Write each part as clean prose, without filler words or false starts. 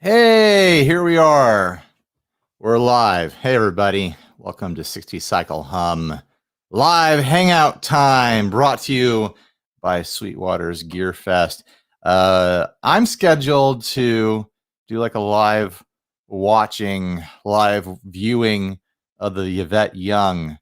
Hey, here we are. We're live. Hey, everybody. Welcome to 60 Cycle Hum live hangout time, brought to you by Sweetwaters Gearfest. I'm scheduled to do like a live viewing of the Yvette Young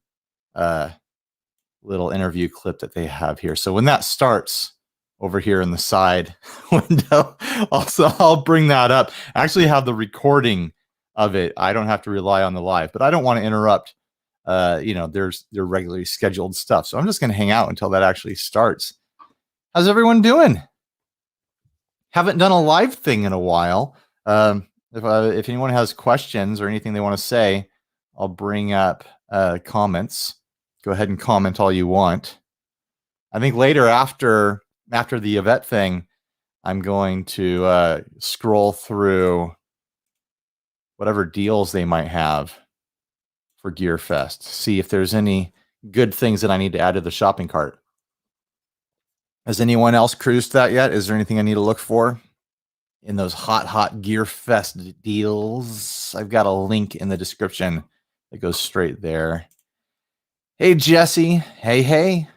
little interview clip that they have here. So when that starts over here in the side window, I'll bring that up. I actually have the recording of it. I don't have to rely on the live, but I don't want to interrupt their regularly scheduled stuff. So I'm just going to hang out until that actually starts. How's everyone doing? Haven't done a live thing in a while. If anyone has questions or anything they want to say, I'll bring up comments. Go ahead and comment all you want. I think later after the Yvette thing, I'm going to scroll through whatever deals they might have for Gearfest, see if there's any good things that I need to add to the shopping cart. Has anyone else cruised that yet? Is there anything I need to look for in those hot Gearfest deals? I've got a link in the description that goes straight there. Hey, Jesse. Hey.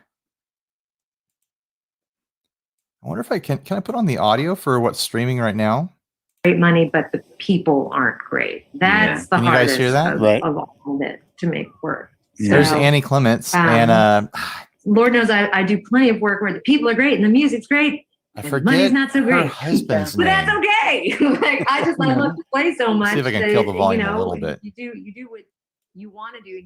I wonder if I can I put on the audio for what's streaming right now? Great money, but the people aren't great. That's the hardest. Can you guys hear that? Of all of it to make work. So, there's Annie Clements. And Lord knows I do plenty of work where the people are great and the music's great. I forget money's not so great. Her husband's but name. That's okay. Like I love to play so much. See if I can kill the volume a little bit. You do what you want to do.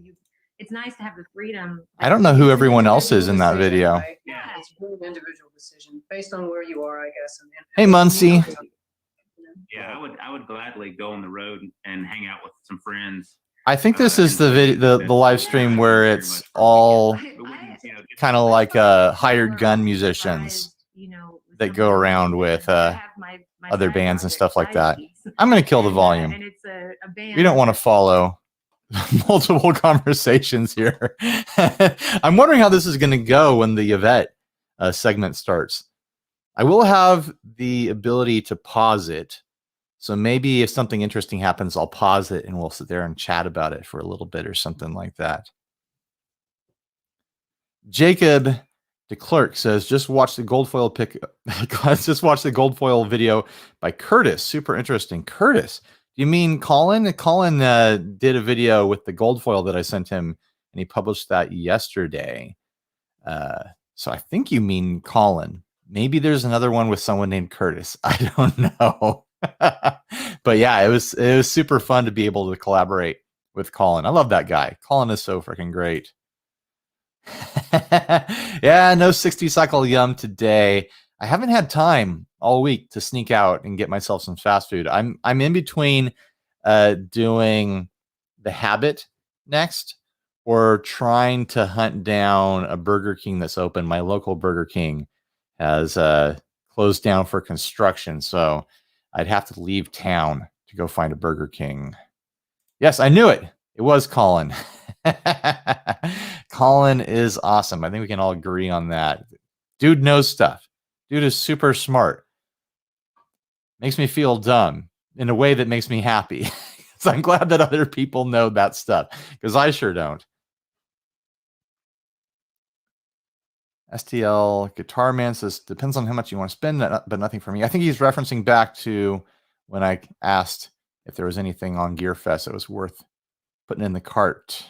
It's nice to have the freedom. I don't know who everyone else is in that video. Right? Yeah, it's really an individual decision based on where you are, I guess. Hey, Muncie. Yeah, I would gladly go on the road and hang out with some friends. I think this is the live stream where it's all kind of like hired gun musicians that go around with other bands and stuff like that. I'm going to kill the volume. We don't want to follow multiple conversations here. I'm wondering how this is going to go when the Yvette segment starts. I will have the ability to pause it. So maybe if something interesting happens, I'll pause it and we'll sit there and chat about it for a little bit or something like that. Jacob DeClerc says, just watch the Goldfoil just watch the Goldfoil video by Curtis. Super interesting. Curtis, you mean Colin? Colin did a video with the Goldfoil that I sent him, and he published that yesterday. So I think you mean Colin. Maybe there's another one with someone named Curtis. I don't know. But yeah, it was super fun to be able to collaborate with Colin. I love that guy. Colin is so freaking great. Yeah, no 60 cycle yum today. I haven't had time all week to sneak out and get myself some fast food. I'm in between doing the Habit next or trying to hunt down a Burger King that's open. My local Burger King has closed down for construction, so I'd have to leave town to go find a Burger King. Yes, I knew it. It was Colin. Colin is awesome. I think we can all agree on that. Dude knows stuff. Dude is super smart. Makes me feel dumb in a way that makes me happy. So I'm glad that other people know that stuff, because I sure don't. STL Guitar Man says, depends on how much you want to spend, but nothing for me. I think he's referencing back to when I asked if there was anything on Gearfest that was worth putting in the cart.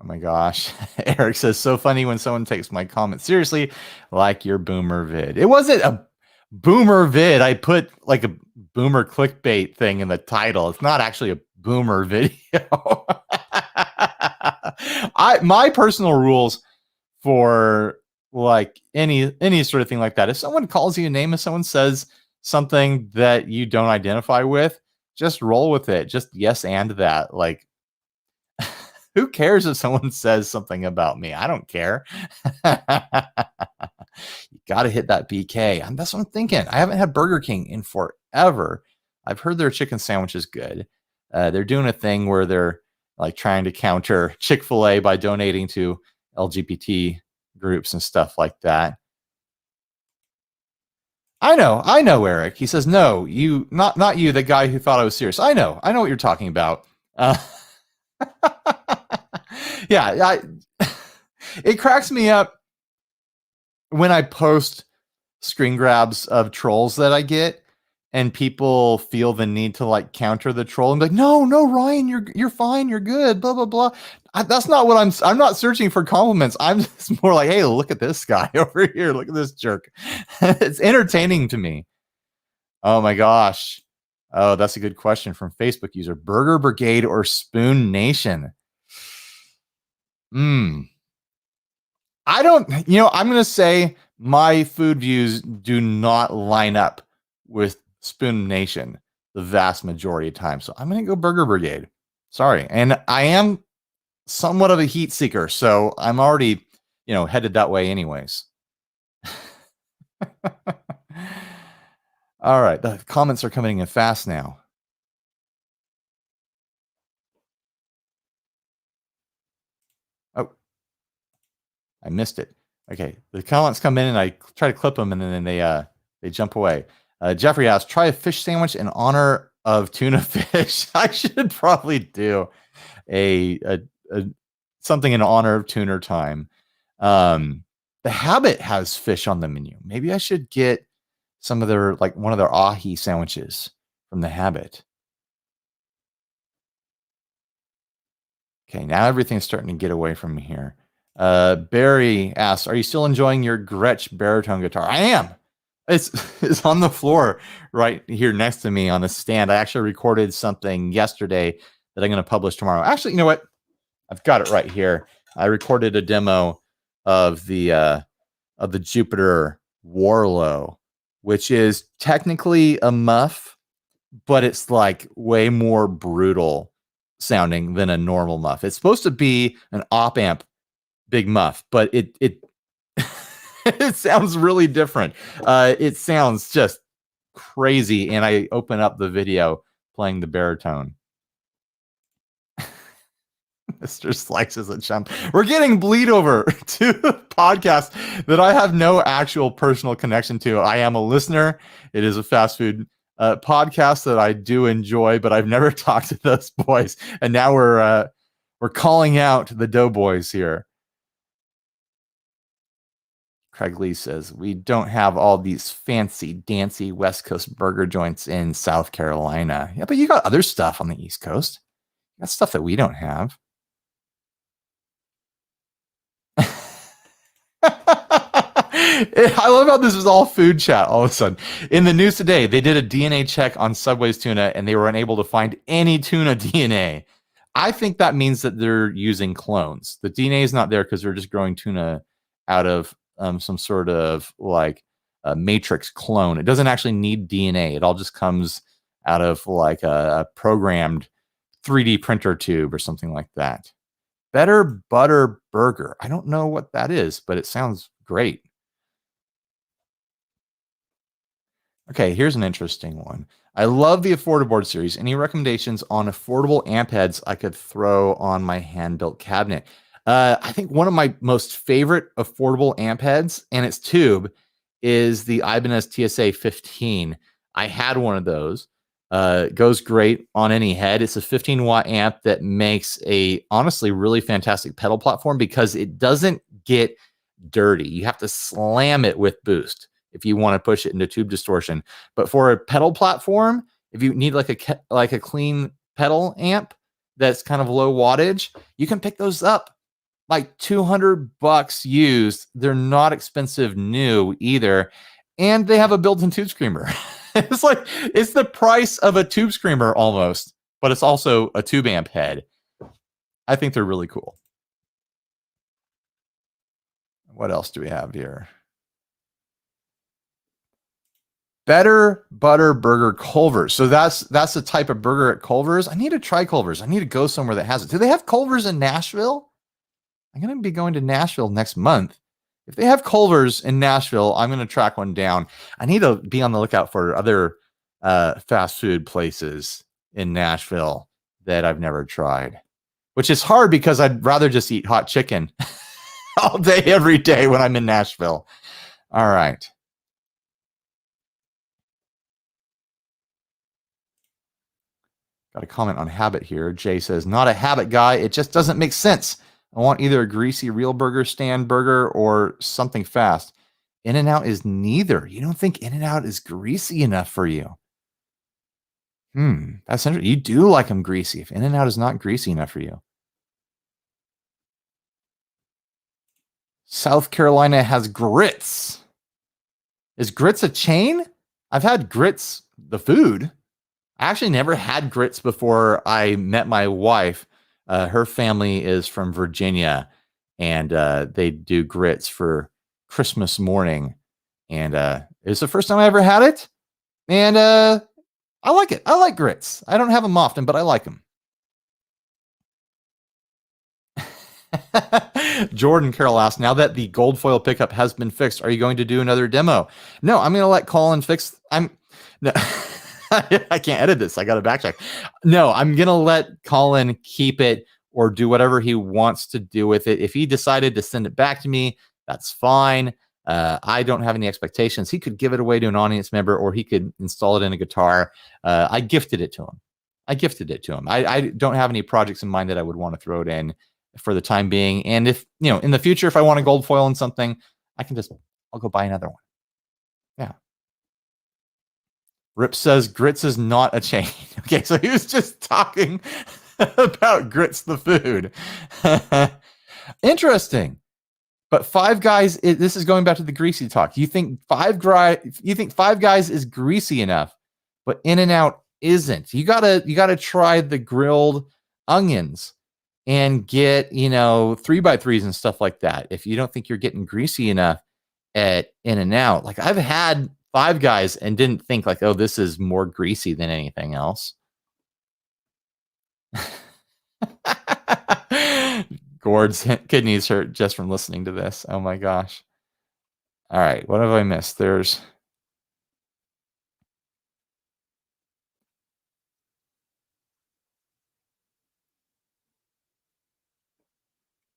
Oh my gosh. Eric says, so funny when someone takes my comment seriously, like your boomer vid. It wasn't a boomer vid. I put like a boomer clickbait thing in the title. It's not actually a boomer video. My personal rules for like any sort of thing like that, if someone calls you a name, if someone says something that you don't identify with, just roll with it. Just yes and that. Like, who cares if someone says something about me? I don't care. You got to hit that BK. That's what I'm thinking. I haven't had Burger King in forever. I've heard their chicken sandwich is good. They're doing a thing where they're like trying to counter Chick-fil-A by donating to LGBT groups and stuff like that. I know, Eric. He says, no, you, not you, the guy who thought I was serious. I know what you're talking about. Yeah, it cracks me up when I post screen grabs of trolls that I get, and people feel the need to like counter the troll and be like, no, Ryan, you're fine, you're good, blah blah blah. That's not what I'm not searching for compliments. I'm just more like, hey, look at this guy over here, look at this jerk. It's entertaining to me. Oh my gosh. Oh, that's a good question from Facebook user. Burger Brigade or Spoon Nation? I don't, I'm going to say my food views do not line up with Spoon Nation the vast majority of time. So I'm going to go Burger Brigade. Sorry. And I am somewhat of a heat seeker, so I'm already, headed that way anyways. All right. The comments are coming in fast now. Oh, I missed it. Okay. The comments come in and I try to clip them and then they jump away. Jeffrey asks, try a fish sandwich in honor of tuna fish. I should probably do a something in honor of tuna time. The Habit has fish on the menu. Maybe I should get some of their, like one of their ahi sandwiches from the Habit. Okay, now everything's starting to get away from me here. Barry asks, are you still enjoying your Gretsch baritone guitar? I am. It's on the floor right here next to me on the stand. I actually recorded something yesterday that I'm going to publish tomorrow. Actually, you know what? I've got it right here. I recorded a demo of the Jupiter Warlow, which is technically a muff, but it's like way more brutal sounding than a normal muff. It's supposed to be an op amp big muff, but it it sounds really different. It sounds just crazy. And I open up the video playing the baritone. Mr. Slice is a chump. We're getting bleed over to a podcast that I have no actual personal connection to. I am a listener. It is a fast food podcast that I do enjoy, but I've never talked to those boys. And now we're calling out the Doughboys here. Craig Lee says, we don't have all these fancy, dancy West Coast burger joints in South Carolina. Yeah, but you got other stuff on the East Coast. You got stuff that we don't have. I love how this is all food chat all of a sudden. In the news today, they did a DNA check on Subway's tuna and they were unable to find any tuna DNA. I think that means that they're using clones. The DNA is not there because they're just growing tuna out of some sort of like a matrix clone. It doesn't actually need DNA. It all just comes out of like a programmed 3D printer tube or something like that. Better Butter Burger. I don't know what that is, but it sounds great. Okay, here's an interesting one. I love the Affordaboard series. Any recommendations on affordable amp heads I could throw on my hand-built cabinet? I think one of my most favorite affordable amp heads, and its tube, is the Ibanez TSA 15. I had one of those. It goes great on any head. It's a 15-watt amp that makes a honestly really fantastic pedal platform because it doesn't get dirty. You have to slam it with boost if you want to push it into tube distortion. But for a pedal platform, if you need like a clean pedal amp that's kind of low wattage, you can pick those up like $200 used. They're not expensive new either, and they have a built-in tube screamer. It's the price of a tube screamer almost, but it's also a tube amp head. I think they're really cool. What else do we have here? Better Butter Burger Culver's. So that's the type of burger at Culver's. I need to try Culver's. I need to go somewhere that has it. Do they have Culver's in Nashville? I'm going to be going to Nashville next month. If they have Culver's in Nashville, I'm going to track one down. I need to be on the lookout for other fast food places in Nashville that I've never tried, which is hard because I'd rather just eat hot chicken all day, every day when I'm in Nashville. All right. Got a comment on habit here. Jay says, not a habit guy. It just doesn't make sense. I want either a greasy real burger stand burger or something fast. In-N-Out is neither. You don't think In-N-Out is greasy enough for you? That's interesting. You do like them greasy. If In-N-Out is not greasy enough for you. South Carolina has grits. Is grits a chain? I've had grits, the food. I actually never had grits before I met my wife. Her family is from Virginia, and they do grits for Christmas morning. And it's the first time I ever had it. And I like it. I like grits. I don't have them often, but I like them. Jordan Carroll asked, now that the gold foil pickup has been fixed, are you going to do another demo? No, I'm going to let Colin fix. No, I can't edit this. I got to backtrack. No, I'm going to let Colin keep it or do whatever he wants to do with it. If he decided to send it back to me, that's fine. I don't have any expectations. He could give it away to an audience member, or he could install it in a guitar. I gifted it to him. I don't have any projects in mind that I would want to throw it in for the time being. And if, in the future, if I want a gold foil in something, I'll go buy another one. Yeah. Rip says grits is not a chain. Okay, so he was just talking about grits, the food. Interesting. But Five Guys, this is going back to the greasy talk. You think Five Guys is greasy enough, but In-N-Out isn't. You gotta try the grilled onions and get 3x3s and stuff like that. If you don't think you're getting greasy enough at In-N-Out, like I've had Five Guys and didn't think like, oh, this is more greasy than anything else. Gord's kidneys hurt just from listening to this. Oh my gosh. All right. What have I missed? There's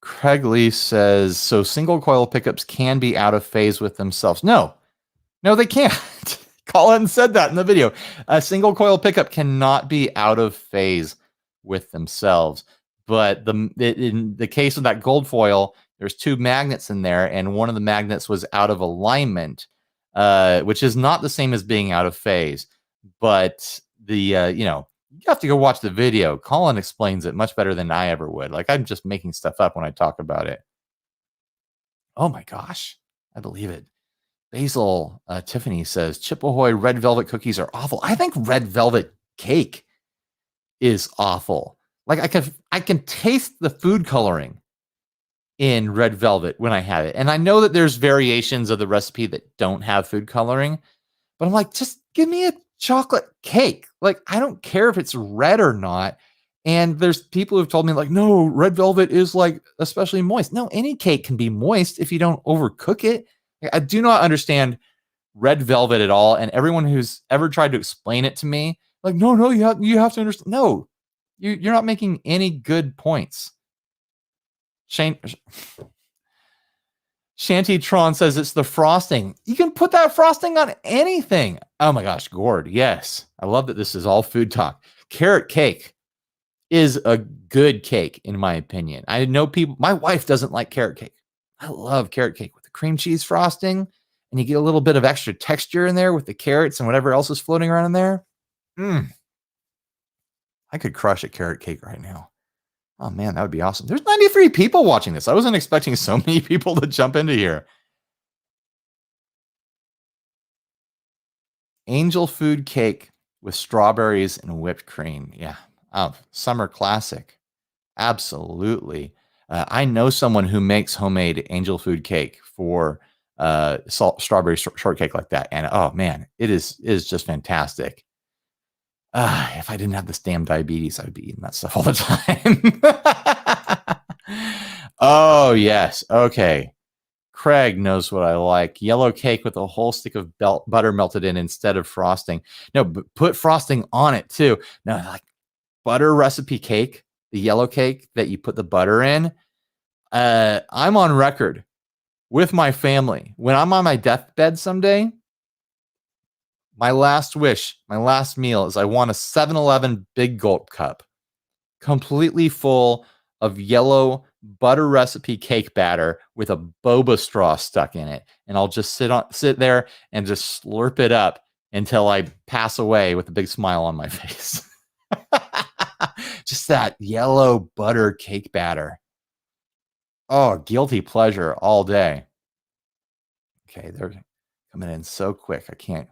Craig Lee says, so single coil pickups can be out of phase with themselves. No, they can't. Colin said that in the video. A single coil pickup cannot be out of phase with themselves. But in the case of that gold foil, there's two magnets in there, and one of the magnets was out of alignment, which is not the same as being out of phase. But you have to go watch the video. Colin explains it much better than I ever would. Like, I'm just making stuff up when I talk about it. Oh my gosh, I believe it. Basil Tiffany says, Chip Ahoy red velvet cookies are awful. I think red velvet cake is awful. Like I can taste the food coloring in red velvet when I have it. And I know that there's variations of the recipe that don't have food coloring, but I'm like, just give me a chocolate cake. Like, I don't care if it's red or not. And there's people who've told me like, no, red velvet is like especially moist. No, any cake can be moist if you don't overcook it. I do not understand red velvet at all. And everyone who's ever tried to explain it to me, like, no, you have to understand. No, you're not making any good points. Shantytron says it's the frosting. You can put that frosting on anything. Oh my gosh, Gord, yes. I love that this is all food talk. Carrot cake is a good cake, in my opinion. I know people, my wife doesn't like carrot cake. I love carrot cake with the cream cheese frosting, and you get a little bit of extra texture in there with the carrots and whatever else is floating around in there. I could crush a carrot cake right now. Oh man, that would be awesome. There's 93 people watching this. I wasn't expecting so many people to jump into here. Angel food cake with strawberries and whipped cream. Yeah. Oh, summer classic. Absolutely. I know someone who makes homemade angel food cake for strawberry shortcake like that. And oh man, it is just fantastic. If I didn't have this damn diabetes, I would be eating that stuff all the time. Oh, yes. Okay. Craig knows what I like. Yellow cake with a whole stick of butter melted in instead of frosting. No, but put frosting on it too. No, like butter recipe cake, the yellow cake that you put the butter in. I'm on record with my family. When I'm on my deathbed someday, my last wish, my last meal is I want a 7-Eleven Big Gulp cup, completely full of yellow butter recipe cake batter with a boba straw stuck in it. And I'll just sit there and just slurp it up until I pass away with a big smile on my face. Just that yellow butter cake batter. Oh, guilty pleasure all day. Okay, they're coming in so quick. I can't.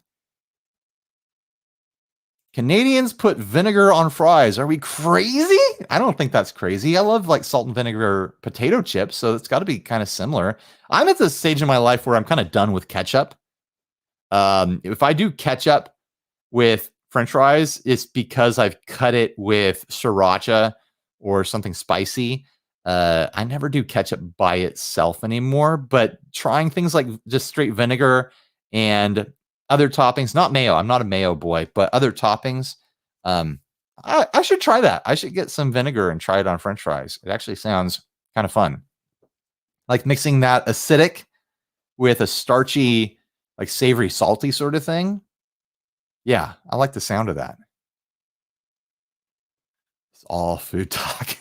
Canadians put vinegar on fries. Are we crazy? I don't think that's crazy. I love like salt and vinegar potato chips, so it's got to be kind of similar. I'm at the stage in my life where I'm kind of done with ketchup. If I do ketchup with French fries, it's because I've cut it with sriracha or something spicy. I never do ketchup by itself anymore, but trying things like just straight vinegar and other toppings, not mayo. I'm not a mayo boy, but other toppings. I should try that. I should get some vinegar and try it on French fries. It actually sounds kind of fun. Like mixing that acidic with a starchy, like savory, salty sort of thing. Yeah, I like the sound of that. It's all food talk.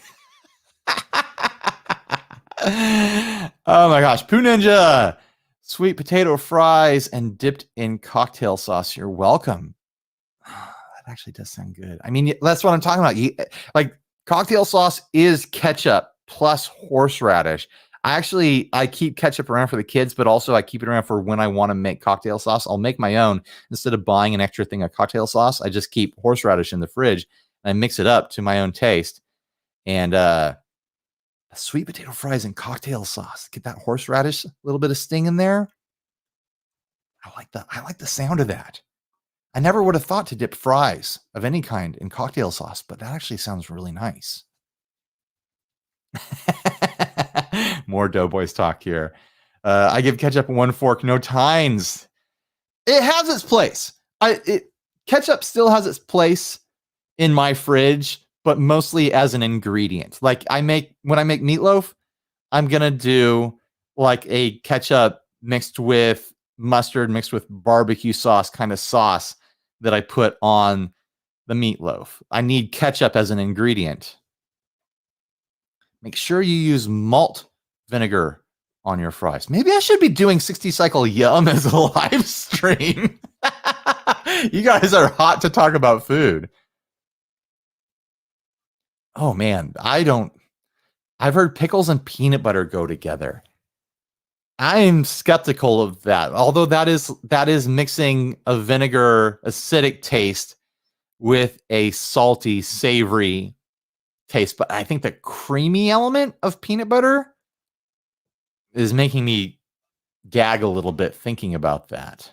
Oh my gosh. Poo Ninja. Sweet potato fries and dipped in cocktail sauce. You're welcome. That actually does sound good. I mean, that's what I'm talking about. Like cocktail sauce is ketchup plus horseradish. I keep ketchup around for the kids, but also I keep it around for when I want to make cocktail sauce. I'll make my own instead of buying an extra thing of cocktail sauce. I just keep horseradish in the fridge and I mix it up to my own taste. And sweet potato fries and cocktail sauce. Get that horseradish, a little bit of sting in there. I like the sound of that. I never would have thought to dip fries of any kind in cocktail sauce, but that actually sounds really nice. More Doughboys talk here. I give ketchup 1 fork, no tines. It has its place. Ketchup still has its place in my fridge, but mostly as an ingredient. Like when I make meatloaf, I'm gonna do like a ketchup mixed with mustard, mixed with barbecue sauce kind of sauce that I put on the meatloaf. I need ketchup as an ingredient. Make sure you use malt vinegar on your fries. Maybe I should be doing 60 Cycle Yum as a live stream. You guys are hot to talk about food. Oh man, I've heard pickles and peanut butter go together. I'm skeptical of that. Although that is mixing a vinegar acidic taste with a salty, savory taste. But I think the creamy element of peanut butter is making me gag a little bit thinking about that.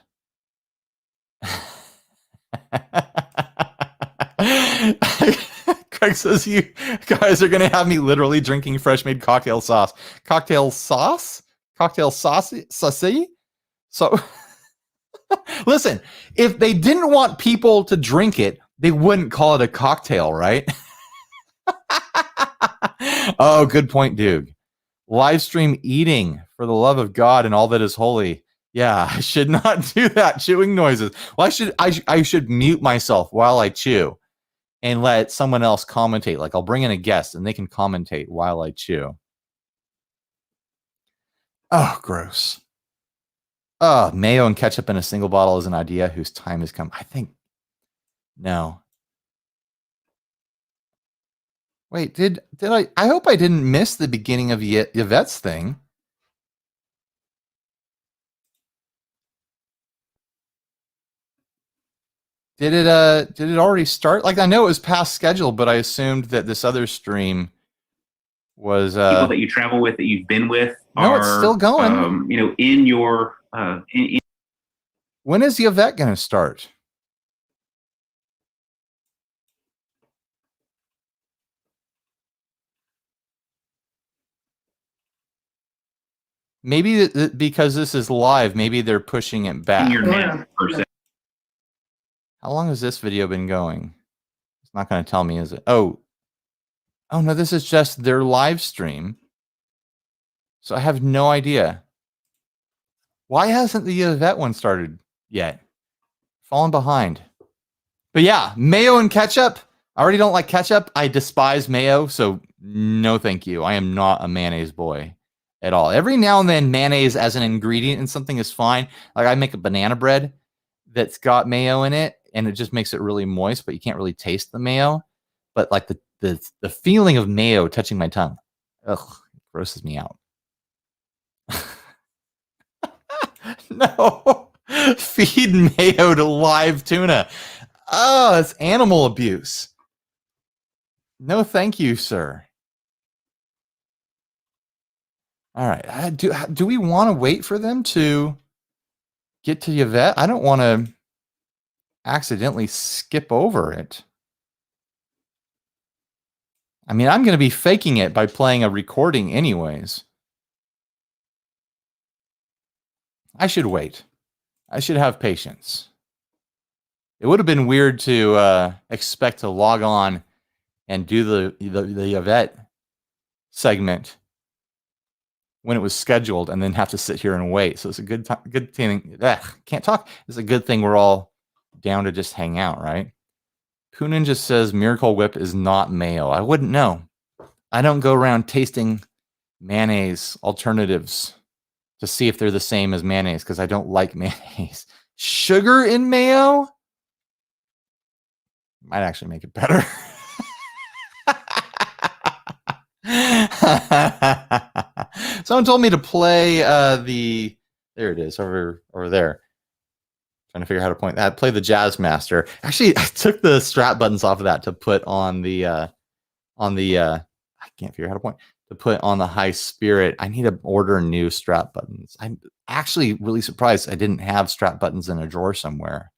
Craig says you guys are going to have me literally drinking fresh made cocktail sauce. Cocktail sauce? Cocktail saucy? So listen, if they didn't want people to drink it, they wouldn't call it a cocktail, right? Oh, good point, Duke. Live stream eating for the love of God and all that is holy. Yeah, I should not do that. Chewing noises. Well, I should mute myself while I chew and let someone else commentate. Like I'll bring in a guest and they can commentate while I chew. Oh, gross. Oh, mayo and ketchup in a single bottle is an idea whose time has come. I think no. Wait, did I hope I didn't miss the beginning of Yvette's thing. Did it already start? Like I know it was past schedule, but I assumed that this other stream was people that you travel with, that you've been with. No, it's still going. In your when is Yvette going to start? Maybe because this is live, maybe they're pushing it back. How long has this video been going? It's not going to tell me, is it? Oh no, this is just their live stream. So I have no idea. Why hasn't the Yvette one started yet? Falling behind. But yeah, mayo and ketchup. I already don't like ketchup. I despise mayo, so no thank you. I am not a mayonnaise boy at all. Every now and then mayonnaise as an ingredient in something is fine. Like I make a banana bread that's got mayo in it, and it just makes it really moist, but you can't really taste the mayo. But like the feeling of mayo touching my tongue, ugh, it grosses me out. No, feed mayo to live tuna. Oh, it's animal abuse. No, thank you, sir. All right. Do we want to wait for them to get to Yvette? I don't want to accidentally skip over it. I mean, I'm going to be faking it by playing a recording anyways. I should wait. I should have patience. It would have been weird to expect to log on and do the Yvette segment when it was scheduled and then have to sit here and wait. So it's a good thing. Can't talk. It's a good thing we're all down to just hang out, right? Pooh Ninja says Miracle Whip is not mayo. I wouldn't know. I don't go around tasting mayonnaise alternatives to see if they're the same as mayonnaise because I don't like mayonnaise. Sugar in mayo might actually make it better. Someone told me to play there it is over there. Trying to figure out how to point that. Play the Jazz Master. Actually, I took the strap buttons off of that to put on the I can't figure out how to point, to put on the High Spirit. I need to order new strap buttons. I'm actually really surprised I didn't have strap buttons in a drawer somewhere.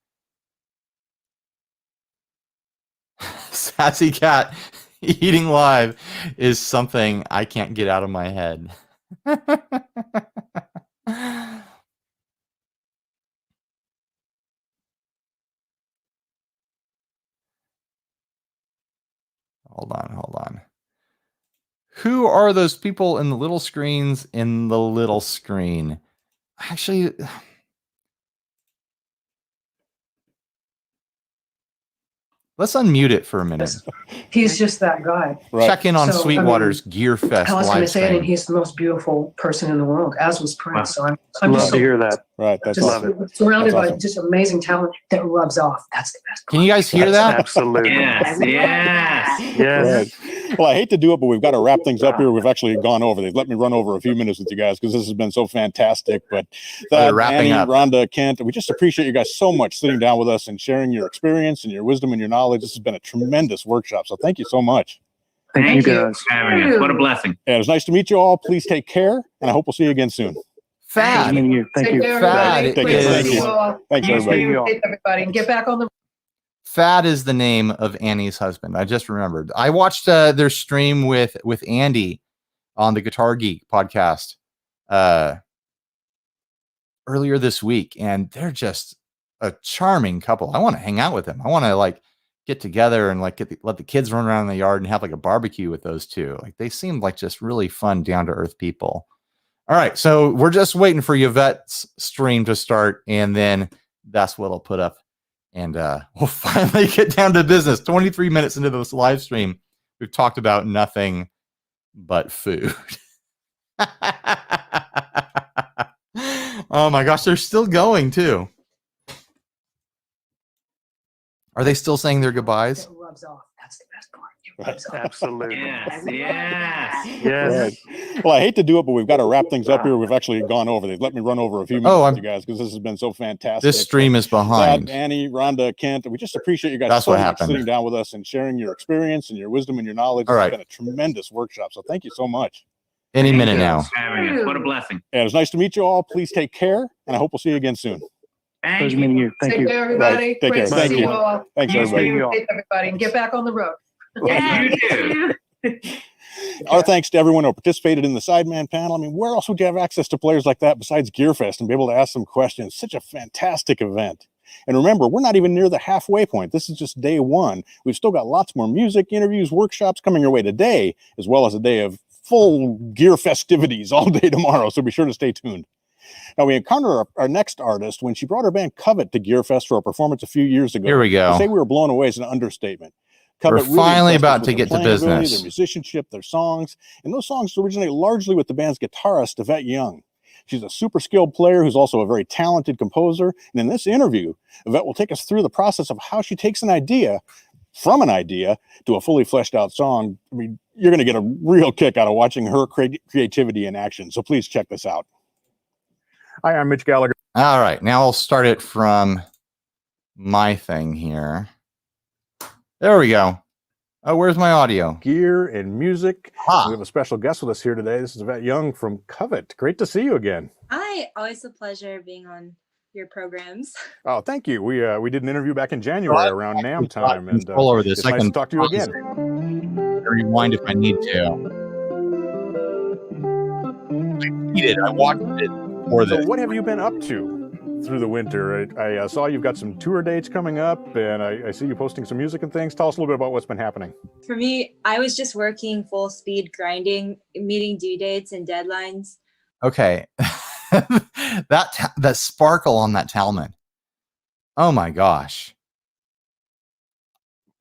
Sassy Cat eating live is something I can't get out of my head. Hold on. Who are those people in the little screens in the little screen? Actually, let's unmute it for a minute. He's just that guy. Right. Check in on Sweetwaters Gearfest I was going to live say it, and stream. he's the most beautiful person in the world, as was Prince. So I'm Love just to hear that. Right. That's just awesome. surrounded That's by awesome. just amazing talent that rubs off. That's the best part. Can you guys hear that? Absolutely. Yes, yes. Yes. Right. Well, I hate to do it, but we've got to wrap things up here. We've actually gone over. They've let me run over a few minutes with you guys because this has been so fantastic. But Wrapping Annie, up. Rhonda, Kent, we just appreciate you guys so much sitting down with us and sharing your experience and your wisdom and your knowledge. This has been a tremendous workshop. So thank you so much. Thank you guys for having us. What a blessing. Yeah, it was nice to meet you all. Please take care, and I hope we'll see you again soon. Fad. Thank you. Take care, Fad everybody. is- Great to Thank see you. you all. Thanks, everybody. Hey, everybody, and get back on the. Fad is the name of Annie's husband. I just remembered. I watched their stream with Andy on the Guitar Geek podcast earlier this week, and they're just a charming couple. I want to hang out with them. I want to like get together and like let the kids run around in the yard and have like a barbecue with those two. Like they seem like just really fun, down to earth people. All right, so we're just waiting for Yvette's stream to start, and then that's what I'll put up. And we'll finally get down to business. 23 minutes into this live stream, we've talked about nothing but food. Oh my gosh, they're still going too. Are they still saying their goodbyes? It rubs off. That's the best part. It Right. rubs off. Absolutely. Yes, yes. Yes. Well, I hate to do it, but we've got to wrap things up here. We've actually gone over. They've let me run over a few minutes with you guys because this has been so fantastic. This stream is behind. Annie, Rhonda, Kent, we just appreciate you guys That's so what much happened. sitting down with us and sharing your experience and your wisdom and your knowledge. All right. It's been a tremendous workshop. So thank you so much. Any Thank minute you now. for having us. What a blessing. Yeah, it was nice to meet you all. Please take care, and I hope we'll see you again soon. Thank you. Take care, everybody. Right. Take Great care. to Thank see you. you all. Thanks, You everybody. too. Hey, everybody, and get back on the road. You do. Our thanks to everyone who participated in the Sideman panel. I mean, where else would you have access to players like that besides Gearfest and be able to ask some questions? Such a fantastic event. And remember, we're not even near the halfway point. This is just day one. We've still got lots more music, interviews, workshops coming your way today, as well as a day of full gear festivities all day tomorrow. So be sure to stay tuned. Now we encounter our next artist when she brought her band Covet to Gearfest for a performance a few years ago. Here we go. To say we were blown away is an understatement. We're Covet finally really about to get to business. Their musicianship, their songs, and those songs originate largely with the band's guitarist, Yvette Young. She's a super skilled player who's also a very talented composer. And in this interview, Yvette will take us through the process of how she takes an idea from an idea to a fully fleshed out song. I mean, you're going to get a real kick out of watching her creativity in action. So please check this out. Hi, I'm Mitch Gallagher. All right, now I'll start it from my thing here. There we go. Oh, where's my audio? Gear and music. Ah. We have a special guest with us here today. This is Yvette Young from Covet. Great to see you again. Hi, always a pleasure being on your programs. Oh, thank you. We did an interview back in January around NAMM time, and over this. it's I nice can to talk to you again. Rewind if I need to. I watched it before this. So what have you been up to through the winter? I saw you've got some tour dates coming up, and I see you posting some music and things. Tell us a little bit about what's been happening. For me, I was just working full speed, grinding, meeting due dates and deadlines. Okay. that sparkle on that Talman. Oh my gosh.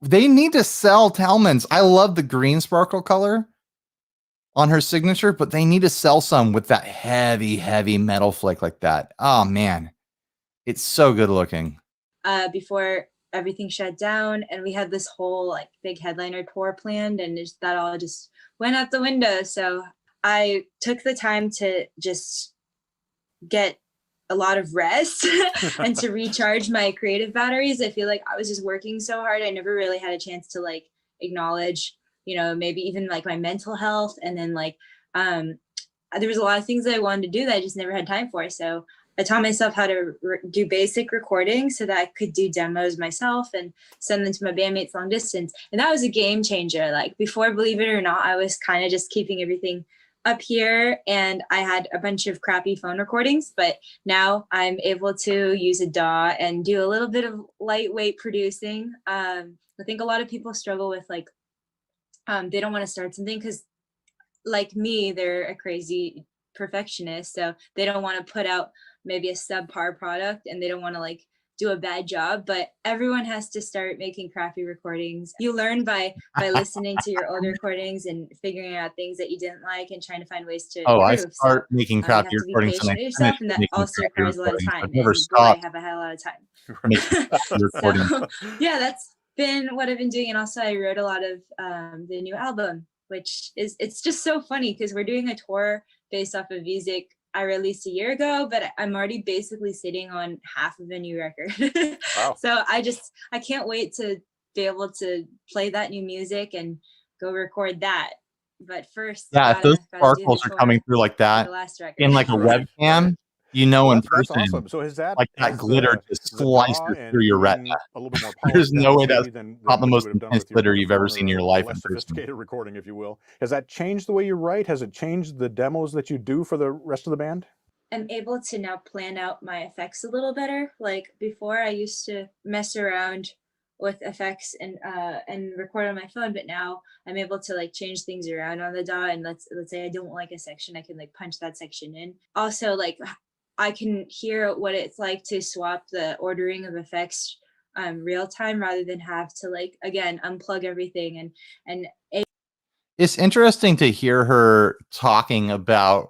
They need to sell Talmans. I love the green sparkle color on her signature, but they need to sell some with that heavy metal flake like that. Oh man, it's so good looking. Before everything shut down, and we had this whole like big headliner tour planned, and that all just went out the window. So I took the time to just get a lot of rest and to recharge my creative batteries. I feel like I was just working so hard. I never really had a chance to like acknowledge, maybe even like my mental health. And then like, there was a lot of things that I wanted to do that I just never had time for. So I taught myself how to do basic recording so that I could do demos myself and send them to my bandmates long distance. And that was a game changer. Like before, believe it or not, I was kind of just keeping everything up here, and I had a bunch of crappy phone recordings, but now I'm able to use a DAW and do a little bit of lightweight producing. I think a lot of people struggle with like, they don't want to start something because like me, they're a crazy perfectionist. So they don't want to put out maybe a subpar product, and they don't want to like do a bad job, but everyone has to start making crappy recordings. You learn by listening to your old recordings and figuring out things that you didn't like and trying to find ways to improve. I start making crappy recordings, and that also requires a lot of time. And boy, have I had a lot of time. So, yeah, that's been what I've been doing. And also I wrote a lot of the new album, which it's just so funny because we're doing a tour based off of music I released a year ago, but I'm already basically sitting on half of a new record. Wow. So I can't wait to be able to play that new music and go record that. But first, if those sparkles are coming through like that in like a webcam, in person, that's awesome. So like that glitter just slices through your retina. There's no way that's not the most intense glitter you've ever seen in your life. Less sophisticated recording, if you will. Has that changed the way you write? Has it changed the demos that you do for the rest of the band? I'm able to now plan out my effects a little better. Like before, I used to mess around with effects and record on my phone, but now I'm able to like change things around on the DAW. And let's say I don't like a section, I can like punch that section in. Also, like I can hear what it's like to swap the ordering of effects real time rather than have to like, again, unplug everything. And it's interesting to hear her talking about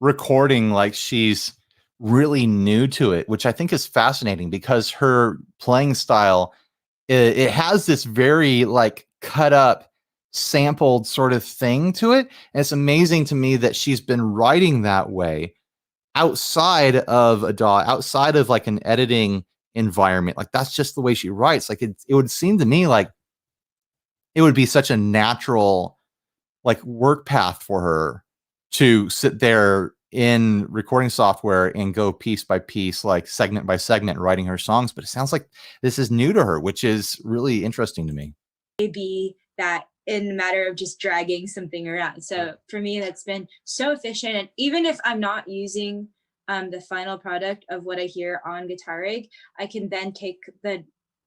recording like she's really new to it, which I think is fascinating because her playing style, it has this very like cut up, sampled sort of thing to it. And it's amazing to me that she's been writing that way outside of a DAW, outside of like an editing environment. Like that's just the way she writes. Like it would seem to me like it would be such a natural like work path for her to sit there in recording software and go piece by piece, like segment by segment, writing her songs. But it sounds like this is new to her, which is really interesting to me. Maybe that in a matter of just dragging something around. So for me, that's been so efficient. And even if I'm not using the final product of what I hear on Guitar Rig, I can then take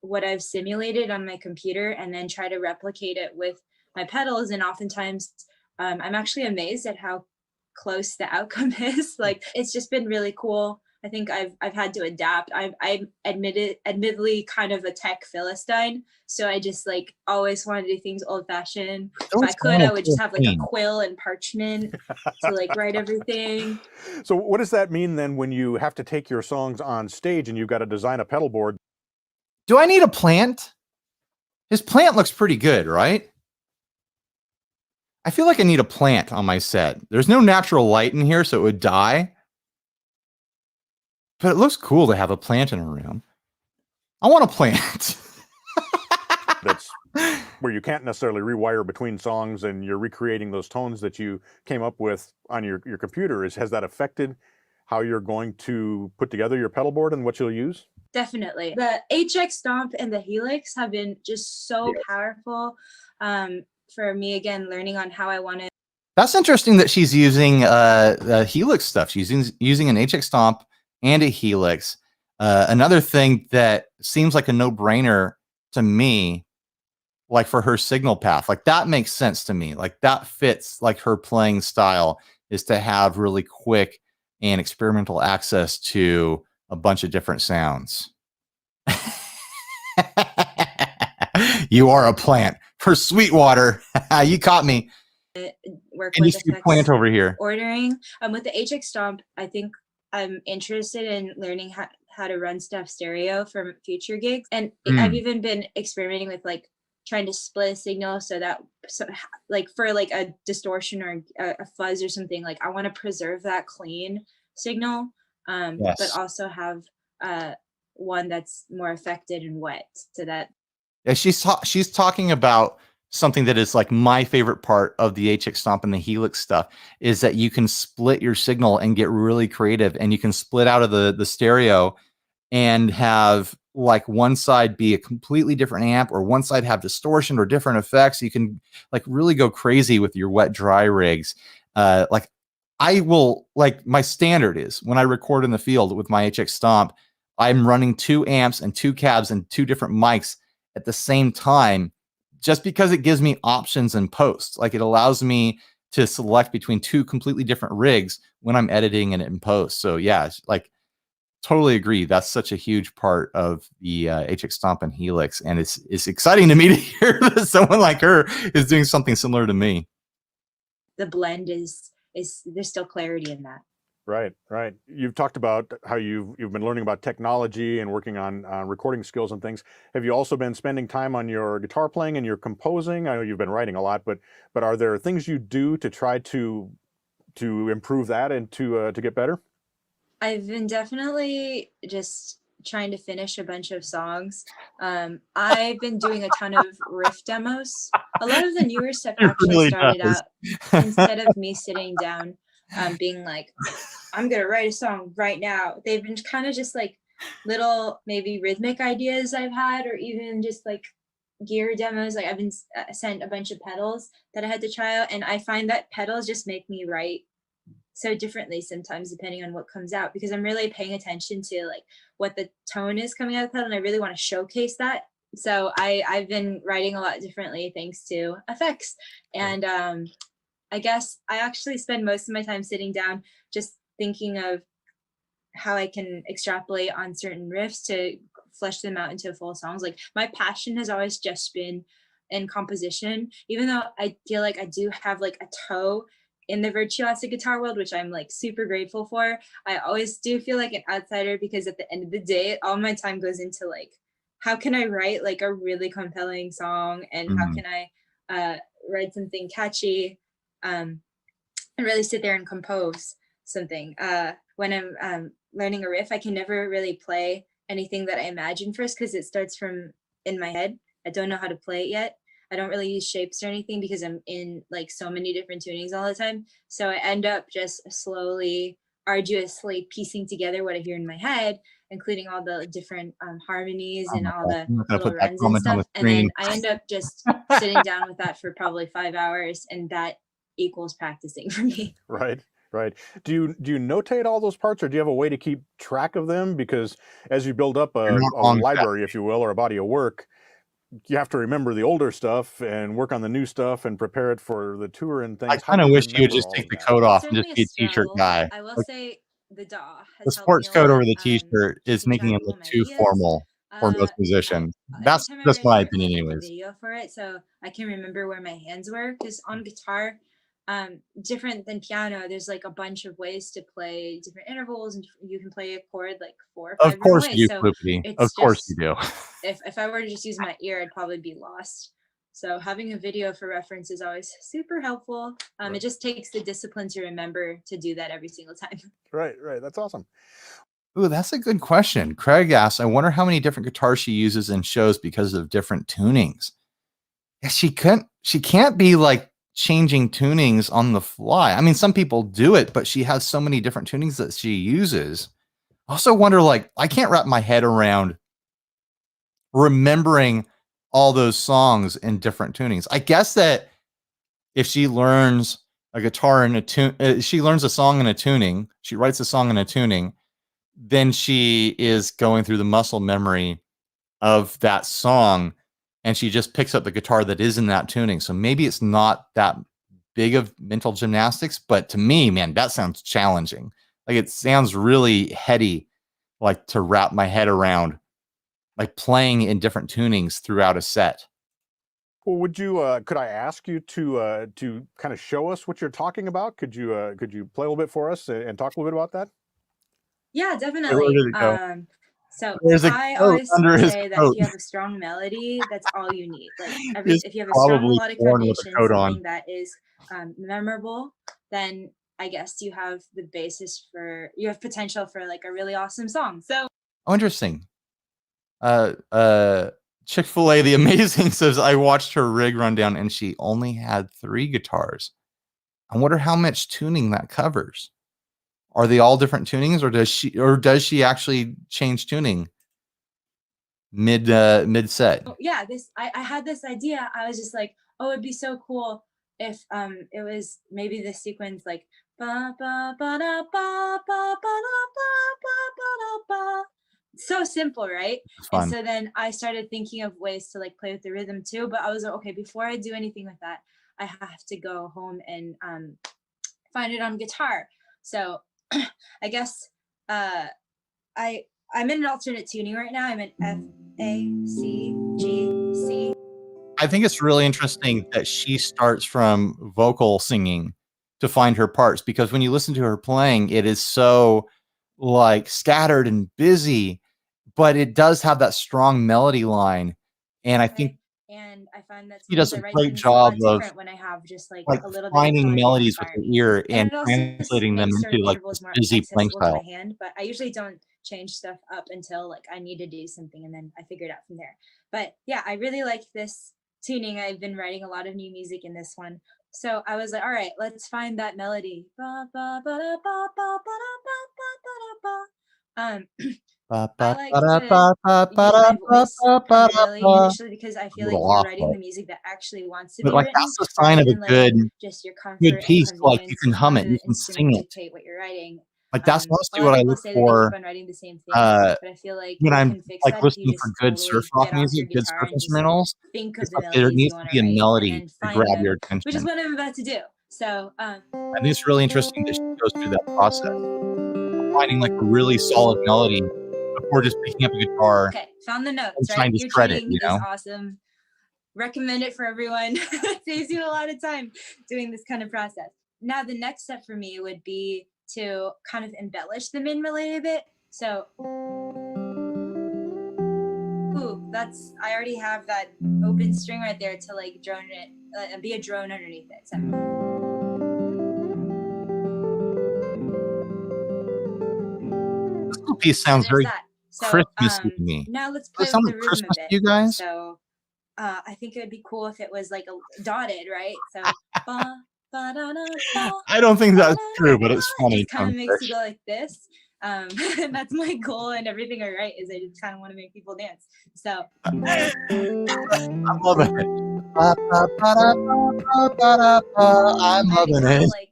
what I've simulated on my computer and then try to replicate it with my pedals. And oftentimes I'm actually amazed at how close the outcome is. Like, it's just been really cool. I think I've had to adapt. I'm admittedly kind of a tech philistine, so I just like always want to do things old fashioned. If I could, I would just have like a quill and parchment to like write everything. So what does that mean then when you have to take your songs on stage and you've got to design a pedal board? Do I need a plant? His plant looks pretty good, right? I feel like I need a plant on my set. There's no natural light in here, so it would die. But it looks cool to have a plant in a room. I want a plant. That's where you can't necessarily rewire between songs and you're recreating those tones that you came up with on your computer. Has that affected how you're going to put together your pedal board and what you'll use? Definitely. The HX Stomp and the Helix have been just so powerful for me, again, learning on how I want to. That's interesting that she's using the Helix stuff. She's using an HX Stomp and a Helix. Another thing that seems like a no-brainer to me, like for her signal path, like that makes sense to me. Like that fits like her playing style, is to have really quick and experimental access to a bunch of different sounds. You are a plant for Sweetwater. You caught me. Work and with you see plant over here. Ordering. With the HX Stomp, I think I'm interested in learning how to run stuff stereo for future gigs. And I've even been experimenting with like trying to split a signal so that like for like a distortion or a fuzz or something, like I want to preserve that clean signal, but also have one that's more affected and wet, so that. Yeah, she's talking about something that is like my favorite part of the HX Stomp and the Helix stuff, is that you can split your signal and get really creative, and you can split out of the stereo and have like one side be a completely different amp, or one side have distortion or different effects. You can like really go crazy with your wet dry rigs. Like I will, like my standard is when I record in the field with my HX Stomp, I'm running 2 amps and 2 cabs and 2 different mics at the same time, just because it gives me options in post. Like it allows me to select between 2 completely different rigs when I'm editing it in post. So yeah, like totally agree. That's such a huge part of the HX Stomp and Helix. And it's exciting to me to hear that someone like her is doing something similar to me. The blend is there's still clarity in that. Right, right. You've talked about how you've been learning about technology and working on recording skills and things. Have you also been spending time on your guitar playing and your composing? I know you've been writing a lot, but are there things you do to try to improve that and to get better? I've been definitely just trying to finish a bunch of songs. I've been doing a ton of riff demos. A lot of the newer stuff actually really started out instead of me sitting down being like, I'm gonna write a song right now. They've been kind of just like little maybe rhythmic ideas I've had, or even just like gear demos. Like I've been sent a bunch of pedals that I had to try out, and I find that pedals just make me write so differently sometimes depending on what comes out, because I'm really paying attention to like what the tone is coming out of the pedal, and I really want to showcase that. So I've been writing a lot differently thanks to effects. And I guess I actually spend most of my time sitting down just thinking of how I can extrapolate on certain riffs to flesh them out into full songs. Like my passion has always just been in composition, even though I feel like I do have like a toe in the virtuosic guitar world, which I'm like super grateful for. I always do feel like an outsider, because at the end of the day, all my time goes into like, how can I write like a really compelling song, and how can I write something catchy, and really sit there and compose something. When I'm learning a riff, I can never really play anything that I imagine first, because it starts from in my head. I don't know how to play it yet. I don't really use shapes or anything because I'm in like so many different tunings all the time. So I end up just slowly, arduously piecing together what I hear in my head, including all the different harmonies and all the little runs and stuff. And then I end up just sitting down with that for probably 5 hours, and that equals practicing for me. Right. Right. Do you notate all those parts, or do you have a way to keep track of them? Because as you build up a library, if you will, or a body of work, you have to remember the older stuff and work on the new stuff and prepare it for the tour and things. I kind of wish you would just take the coat off and just be a t-shirt guy. I will Like, say the DAW has the helped sports me a coat lot, over the t-shirt is keeping making track it of all look my too videos. formal for most positions. That's Every time I just my record, opinion, I make a anyways. video for it, so I can remember where my hands were. Because on guitar, different than piano, there's like a bunch of ways to play different intervals, and you can play a chord like 4 or 5 Of course different you ways. do, So Floopity. Of it's course you just do. if I were to just use my ear, I'd probably be lost. So having a video for reference is always super helpful. Right. It just takes the discipline to remember to do that every single time. Right, right. That's awesome. Ooh, that's a good question. Craig asks, I wonder how many different guitars she uses in shows because of different tunings. Yeah, she can't be like changing tunings on the fly. I mean, some people do it, but she has so many different tunings that she uses. I also wonder, like, I can't wrap my head around remembering all those songs in different tunings. I guess that if she learns a guitar in a tune, she learns a song in a tuning, she writes a song in a tuning, then she is going through the muscle memory of that song and she just picks up the guitar that is in that tuning. So maybe it's not that big of mental gymnastics, but to me, man, that sounds challenging. Like, it sounds really heady, like, to wrap my head around, like playing in different tunings throughout a set. Well, would you? Could I ask you to kind of show us what you're talking about? Could you play a little bit for us and talk a little bit about that? Yeah, definitely. Where did it go? So There's a I coat always under his say that coat. if you have a strong melody, that's all you need. Like He's if you have a strong probably melodic born with a foundation, coat something on. that is memorable, then I guess you have the basis for, you have potential for like a really awesome song. So Oh, interesting. Chick-fil-A the Amazing says, I watched her rig rundown and she only had 3 guitars. I wonder how much tuning that covers. Are they all different tunings, or does she actually change tuning mid set? yeah, I had this idea. I was just like, oh, it'd be so cool if it was maybe the sequence like ba ba ba da ba ba ba da ba ba. So simple, right? And so then I started thinking of ways to like play with the rhythm too. But I was like, okay, before I do anything with that, I have to go home and find it on guitar. So I guess I'm in an alternate tuning right now. I'm in F, A, C, G, C. I think it's really interesting that she starts from vocal singing to find her parts, because when you listen to her playing, it is so like scattered and busy, but it does have that strong melody line. And I think and I find that she does a great job of when I have just like like a little finding bit of melodies with her ear and it also translating them makes into certain like intervals this more busy playing accessible to style. my hand, but I usually don't change stuff up until like I need to do something, and then I figure it out from there. But yeah, I really like this tuning. I've been writing a lot of new music in this one, so I was like, all right, let's find that melody. I like to use my voice primarily initially because I feel like you're writing the music that actually wants to be written, that's the sign of a good just your comfort piece. and Like, you convenience can hum it, the you can sing instrument it. dictate what you're writing. Like, that's mostly A lot what of I people look say that they for keep on writing the same thing, but I feel like when you I'm can fix like that if you listening for just good totally surf rock get off music, your good guitar surf and just instrumentals. think of It's the like there melodies needs you to want be to a write melody and then to find grab your them, which is attention. what I'm about to do. So I think it's really interesting that she goes through that process of finding like a really solid melody before just picking up a guitar okay, found the and notes, right? trying to Your shred it, tuning you is know? awesome. Recommend it for everyone. Saves you a lot of time doing this kind of process. Now the next step for me would be to kind of embellish the min melody a bit. So I already have that open string right there to like drone it, be a drone underneath it. So This little piece sounds very Christmassy to me. now let's Does play it sound with like the rhythm Christmas a to bit. you guys? So I think it would be cool if it was like a dotted, right? So ba, ba, da, da, ba, I don't think that's ba, true, but it's it funny. just kind of makes you go like this. And that's my goal, and everything I write is I just kind of want to make people dance. So I'm loving it. I'm loving it. Like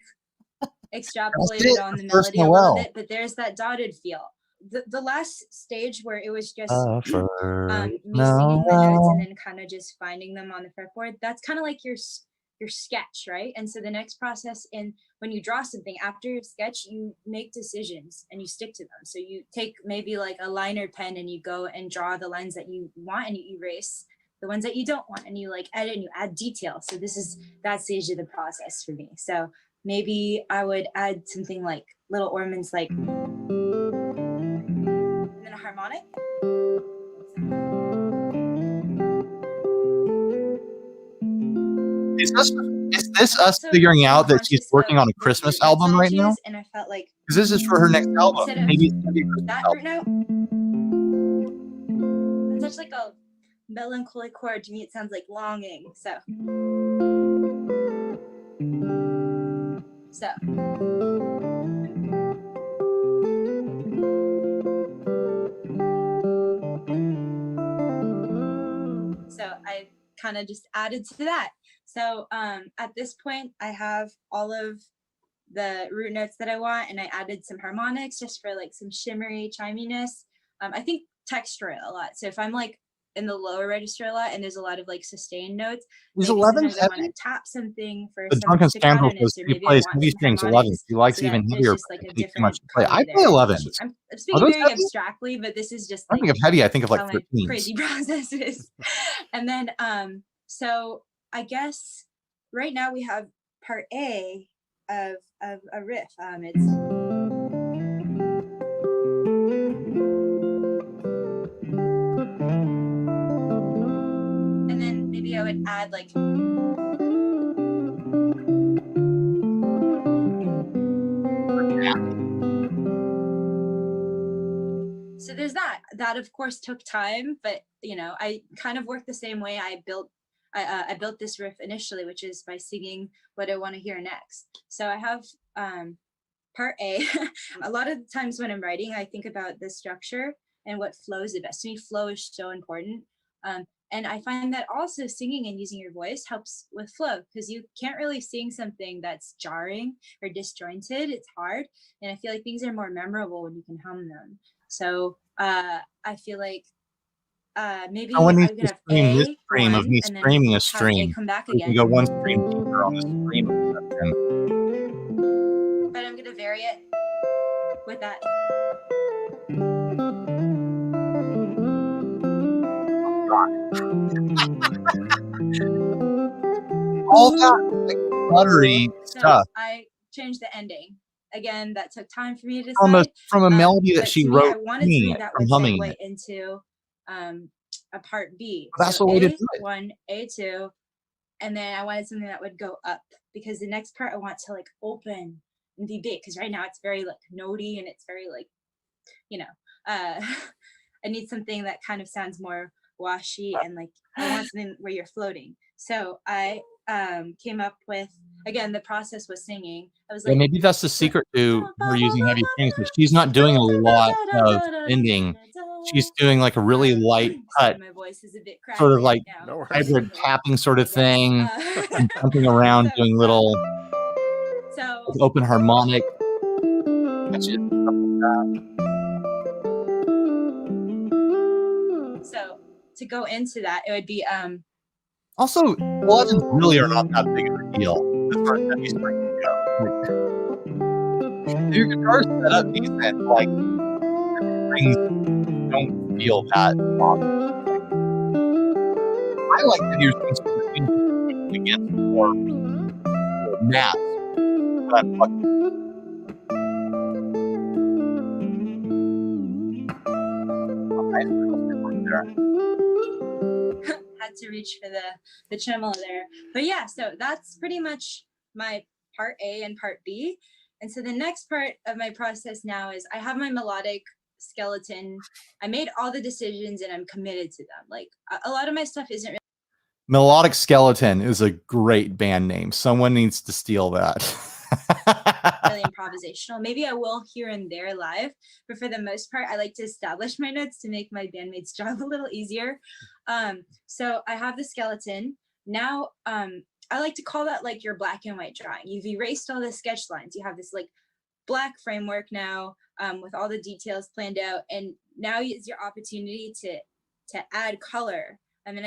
extrapolated on the melody a little bit, but there's that dotted feel. the last stage where it was just No, me singing the notes and then kind of just finding them on the fretboard. That's kind of like your sketch, right? And so the next process when you draw something after your sketch, you make decisions and you stick to them. So you take maybe like a liner pen and you go and draw the lines that you want and you erase the ones that you don't want and you like edit and you add detail. So this is that stage of the process for me. So maybe I would add something like little ornaments like and then a harmonic. Is this us figuring out that she's working on a Christmas album right now? And I felt like because this is for her next album. Maybe it's gonna be a Christmas that album. root note. It's such like a melancholy chord. To me, it sounds like longing. So. So I kind of just added to that. So at this point, I have all of the root notes that I want, and I added some harmonics just for like some shimmery chiminess. I think texture a lot. So if I'm like in the lower register a lot and there's a lot of like sustained notes, Is maybe 11 sometimes I want heavy? to tap something for The some Drunken Scoundrel staccato-ness, says or he maybe I plays want heavy some strings 11. harmonics. He likes So even there's heavier. just like a Too different much to play. color I play there. 11. I'm Are speaking those very heavy? abstractly, but this is just I like think of heavy. I think of like how my 13s. crazy process is. And then so I guess right now we have part A of a riff. It's and then maybe I would add like so there's that of course took time, but you know, I kind of worked the same way. I built this riff initially, which is by singing what I want to hear next. So I have part A. A lot of the times when I'm writing, I think about the structure and what flows the best. To me, flow is so important. And I find that also singing and using your voice helps with flow, because you can't really sing something that's jarring or disjointed. It's hard. And I feel like things are more memorable when you can hum them. So I feel like maybe Someone I needs could to have stream this A stream of one me and then streaming a have A stream. come back We can again. go one stream deeper on the stream section. But I'm gonna vary it with that. All that like buttery stuff. I changed the ending. Again, that took time for me to From decide. a melody that but she to wrote me, I wanted singing something it, that from would humming segue it. into a part B. That's So the way to do it. A1, A2, and then I wanted something that would go up, because the next part I want to like open and be big, because right now it's very like notey and it's very like, you know, I need something that kind of sounds more washy, and like I want something where you're floating. So I came up with, again, the process was singing. I was like, maybe that's the secret to her using heavy strings, but she's not doing a lot of ending. She's doing like a really light cut, my voice is a bit sort of like now. hybrid tapping sort of thing, and jumping around, doing little open harmonic touches, stuff like that. So to go into that, it would be Also, 11s really are not that big of a deal as far as heavy strings go. Your guitar's set up decent, like heavy strings don't feel that awesome. I like heavier strings because it means against more mass. But I'm fucking had to reach for the tremolo there. But yeah, so that's pretty much my part A and part B. And so the next part of my process now is I have my melodic skeleton. I made all the decisions and I'm committed to them. Like a lot of my stuff isn't really Melodic Skeleton is a great band name. Someone needs to steal that. really improvisational. Maybe I will here and there live, but for the most part, I like to establish my notes to make my bandmates' job a little easier. So I have the skeleton. Now, I like to call that like your black and white drawing. You've erased all the sketch lines. You have this like black framework now, with all the details planned out, and now is your opportunity to add color. I mean,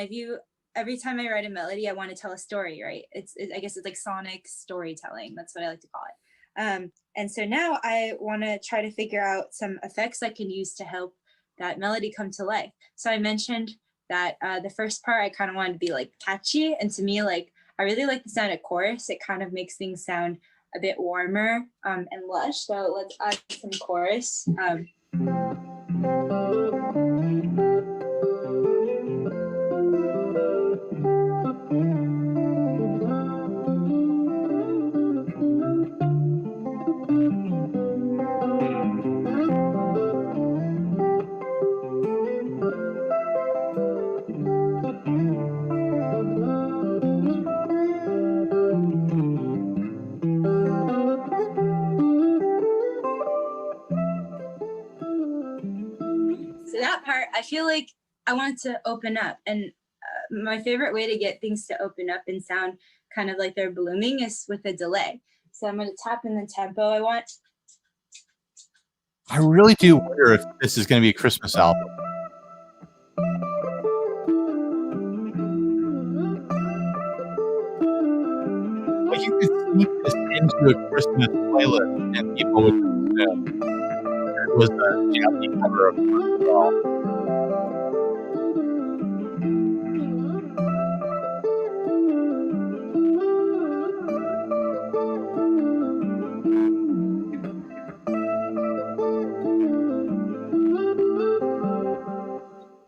every time I write a melody, I want to tell a story, right? I guess it's like sonic storytelling. That's what I like to call it. And so now I want to try to figure out some effects I can use to help that melody come to life. So I mentioned that the first part I kind of wanted to be like catchy, and to me, like, I really like the sound of chorus. It kind of makes things sound a bit warmer and lush. So let's add some chorus. So that part, I feel like I want to open up, and my favorite way to get things to open up and sound kind of like they're blooming is with a delay. So I'm going to tap in the tempo I want. I really do wonder if this is going to be a Christmas album. Like, you could sneak this into a Christmas playlist and people would know it was a jazzy cover of well.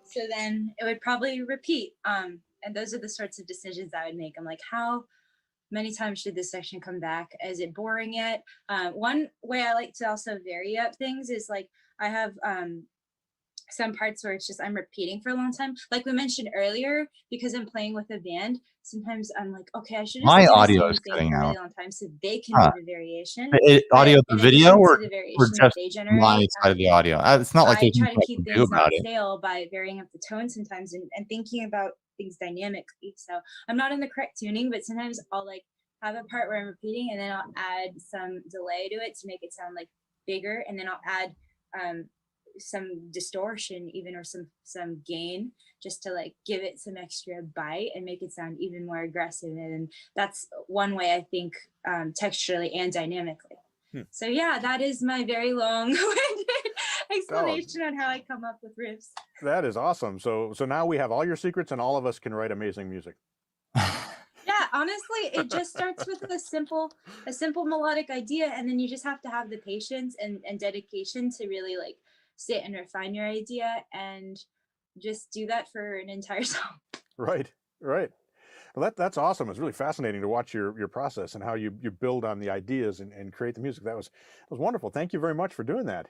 So then it would probably repeat. And those are the sorts of decisions I would make. I'm like, how many times should this section come back? Is it boring yet? One way I like to also vary up things is like I have some parts where it's just I'm repeating for a long time. Like we mentioned earlier, because I'm playing with a band, sometimes I'm like, okay, I should just My do the audio same is thing cutting for a really out. long time so they can do the variation. Audio, But the in video, addition or to the variation that just they generate, my side of the audio? It's not like I there's try to nothing I keep can do things about not it. stale by varying up the tone sometimes and thinking about things dynamically. So I'm not in the correct tuning, but sometimes I'll like have a part where I'm repeating and then I'll add some delay to it to make it sound like bigger, and then I'll add some distortion even, or some gain, just to like give it some extra bite and make it sound even more aggressive. And that's one way I think texturally and dynamically. So yeah, that is my very long explanation on how I come up with riffs. That is awesome. So now we have all your secrets, and all of us can write amazing music. Yeah, honestly, it just starts with a simple melodic idea, and then you just have to have the patience and dedication to really like sit and refine your idea and just do that for an entire song. Right. Well, that's awesome. It's really fascinating to watch your process and how you build on the ideas and create the music. That was wonderful. Thank you very much for doing that.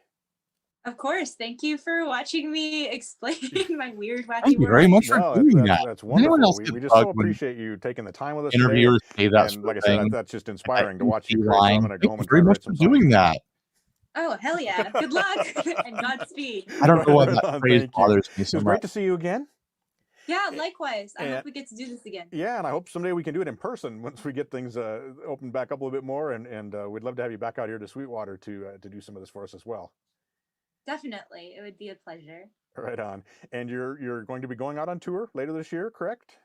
Of course. Thank you for watching me explain my weird, wacky Thank you very much for doing that. That's wonderful. Else We just so appreciate you taking the time with us interviewers today. say that And like I said, that's just inspiring to watch you create. So I'm going to go home and very try to much write some for doing that. Oh, hell yeah. Good luck and Godspeed. I don't know why that phrase bothers me so much. It was great to see you again. Yeah, likewise. I hope we get to do this again. Yeah, and I hope someday we can do it in person once we get things opened back up a little bit more. And we'd love to have you back out here to Sweetwater to do some of this for us as well. Definitely. It would be a pleasure. Right on. And you're going to be going out on tour later this year, correct?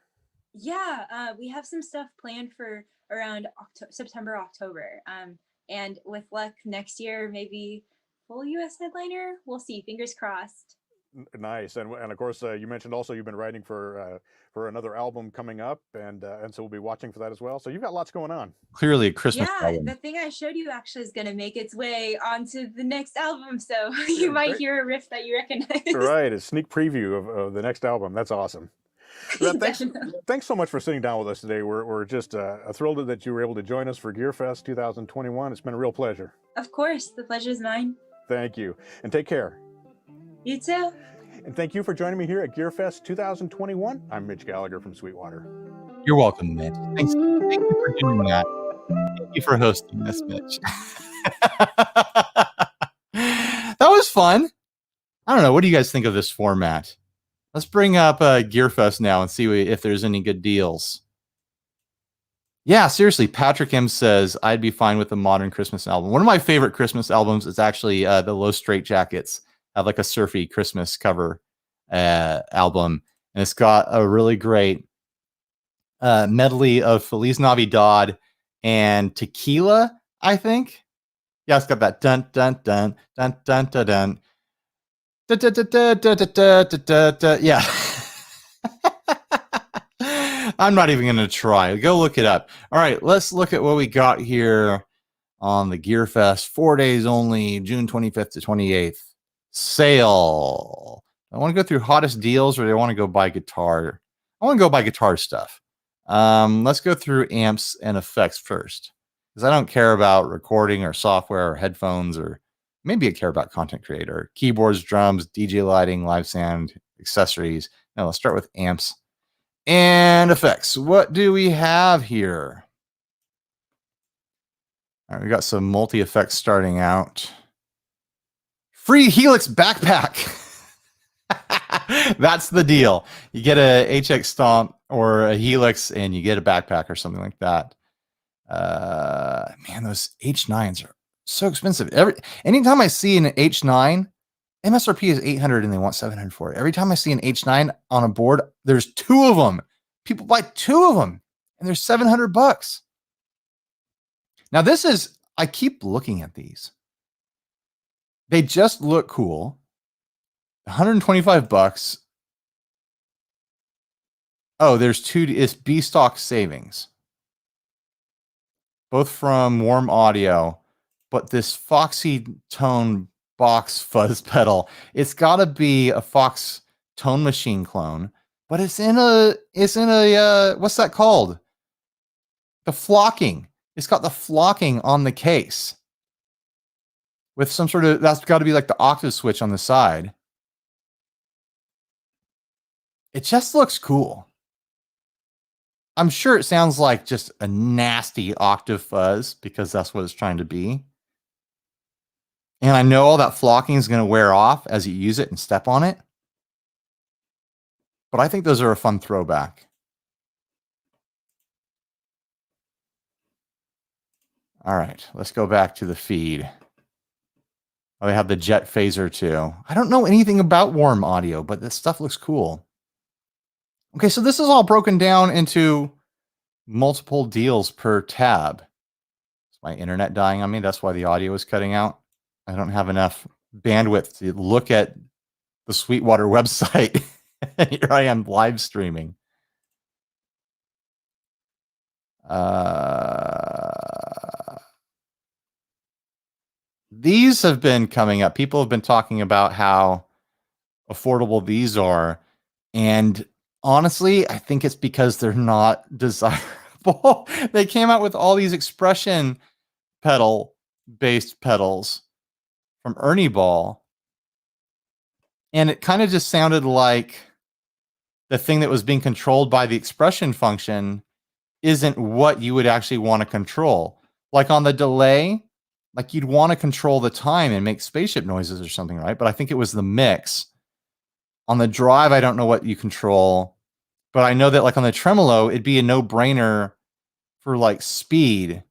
Yeah, we have some stuff planned for around September, October. And with luck next year, maybe full US headliner. We'll see. Fingers crossed. Nice. And of course, you mentioned also you've been writing for another album coming up, and so we'll be watching for that as well. So you've got lots going on. Clearly a Christmas album. The thing I showed you actually is going to make its way onto the next album, so you might hear a riff that you recognize. Right, a sneak preview of the next album. That's awesome. Well, thanks so much for sitting down with us today. We're just thrilled that you were able to join us for Gearfest 2021. It's been a real pleasure. Of course, the pleasure is mine. Thank you, and take care. You too. And thank you for joining me here at Gearfest 2021. I'm Mitch Gallagher from Sweetwater. You're welcome, Mitch. Thank you for doing that. Thank you for hosting this, Mitch. That was fun. I don't know. What do you guys think of this format? Let's bring up Gearfest now and see if there's any good deals. Yeah, seriously. Patrick M says, I'd be fine with a modern Christmas album. One of my favorite Christmas albums is actually the Low Straight Jackets. Have like a surfy Christmas cover album. And it's got a really great medley of Feliz Navidad and Tequila, I think. Yeah, it's got that dun dun dun dun dun dun dun. Yeah. I'm not even going to try. Go look it up. All right, let's look at what we got here on the Gearfest. 4 days only, June 25th to 28th. Sale. I want to go through hottest deals, or do I want to go buy guitar? I want to go buy guitar stuff. Let's go through amps and effects first, because I don't care about recording or software or headphones, or maybe I care about content creator, keyboards, drums, DJ lighting, live sound, accessories. Now let's start with amps and effects. What do we have here? All right, we got some multi-effects starting out. Free Helix backpack. That's the deal. You get a HX Stomp or a Helix and you get a backpack or something like that. Man, those H9s are so expensive. Anytime I see an H9, MSRP is 800 and they want 700 for it. Every time I see an H9 on a board, there's two of them. People buy two of them and they're $700. Now this is, I keep looking at these. They just look cool. 125 bucks. Oh, there's two, it's B stock savings. Both from Warm Audio, but this Foxy Tone Box fuzz pedal, it's got to be a Fox Tone Machine clone, but it's in a what's that called? The flocking. It's got the flocking on the case with some sort of, that's got to be like the octave switch on the side. It just looks cool. I'm sure it sounds like just a nasty octave fuzz because that's what it's trying to be. And I know all that flocking is going to wear off as you use it and step on it. But I think those are a fun throwback. All right, let's go back to the feed. Oh, they have the jet phaser too. I don't know anything about Warm Audio, but this stuff looks cool. Okay, so this is all broken down into multiple deals per tab. Is my internet dying on me? That's why the audio is cutting out. I don't have enough bandwidth to look at the Sweetwater website. Here I am live streaming. These have been coming up. People have been talking about how affordable these are. And honestly, I think it's because they're not desirable. They came out with all these expression pedal-based pedals from Ernie Ball. And it kind of just sounded like the thing that was being controlled by the expression function isn't what you would actually want to control. Like on the delay, like you'd want to control the time and make spaceship noises or something, right? But I think it was the mix. On the drive, I don't know what you control, but I know that like on the tremolo, it'd be a no-brainer for like speed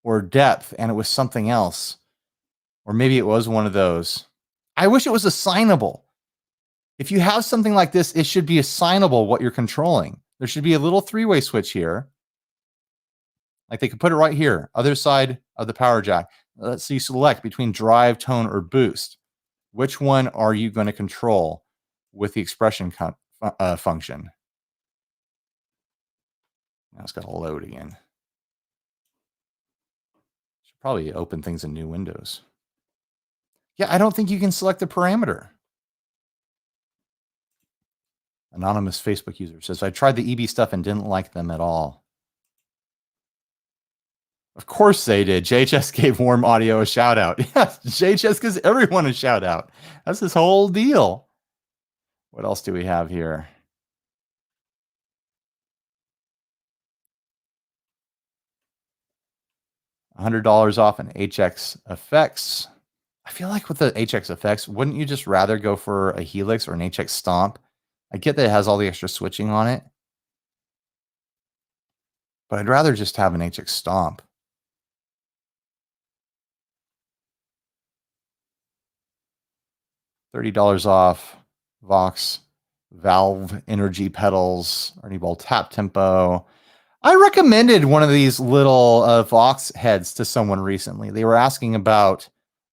or depth, and it was something else. Or maybe it was one of those. I wish it was assignable. If you have something like this, it should be assignable what you're controlling. There should be a little three-way switch here. Like they could put it right here, other side of the power jack. Let's see, select between drive, tone, or boost. Which one are you going to control with the expression function? Now it's got to load again. Should probably open things in new windows. Yeah, I don't think you can select the parameter. Anonymous Facebook user says, I tried the EB stuff and didn't like them at all. Of course they did. JHS gave Warm Audio a shout out. Yes, JHS gives everyone a shout out. That's this whole deal. What else do we have here? $100 off an HX Effects. I feel like with the HX Effects, wouldn't you just rather go for a Helix or an HX Stomp? I get that it has all the extra switching on it. but I'd rather just have an HX Stomp. $30 off. Vox Valve Energy pedals, Ernie Ball tap tempo. I recommended one of these little Vox heads to someone recently. They were asking about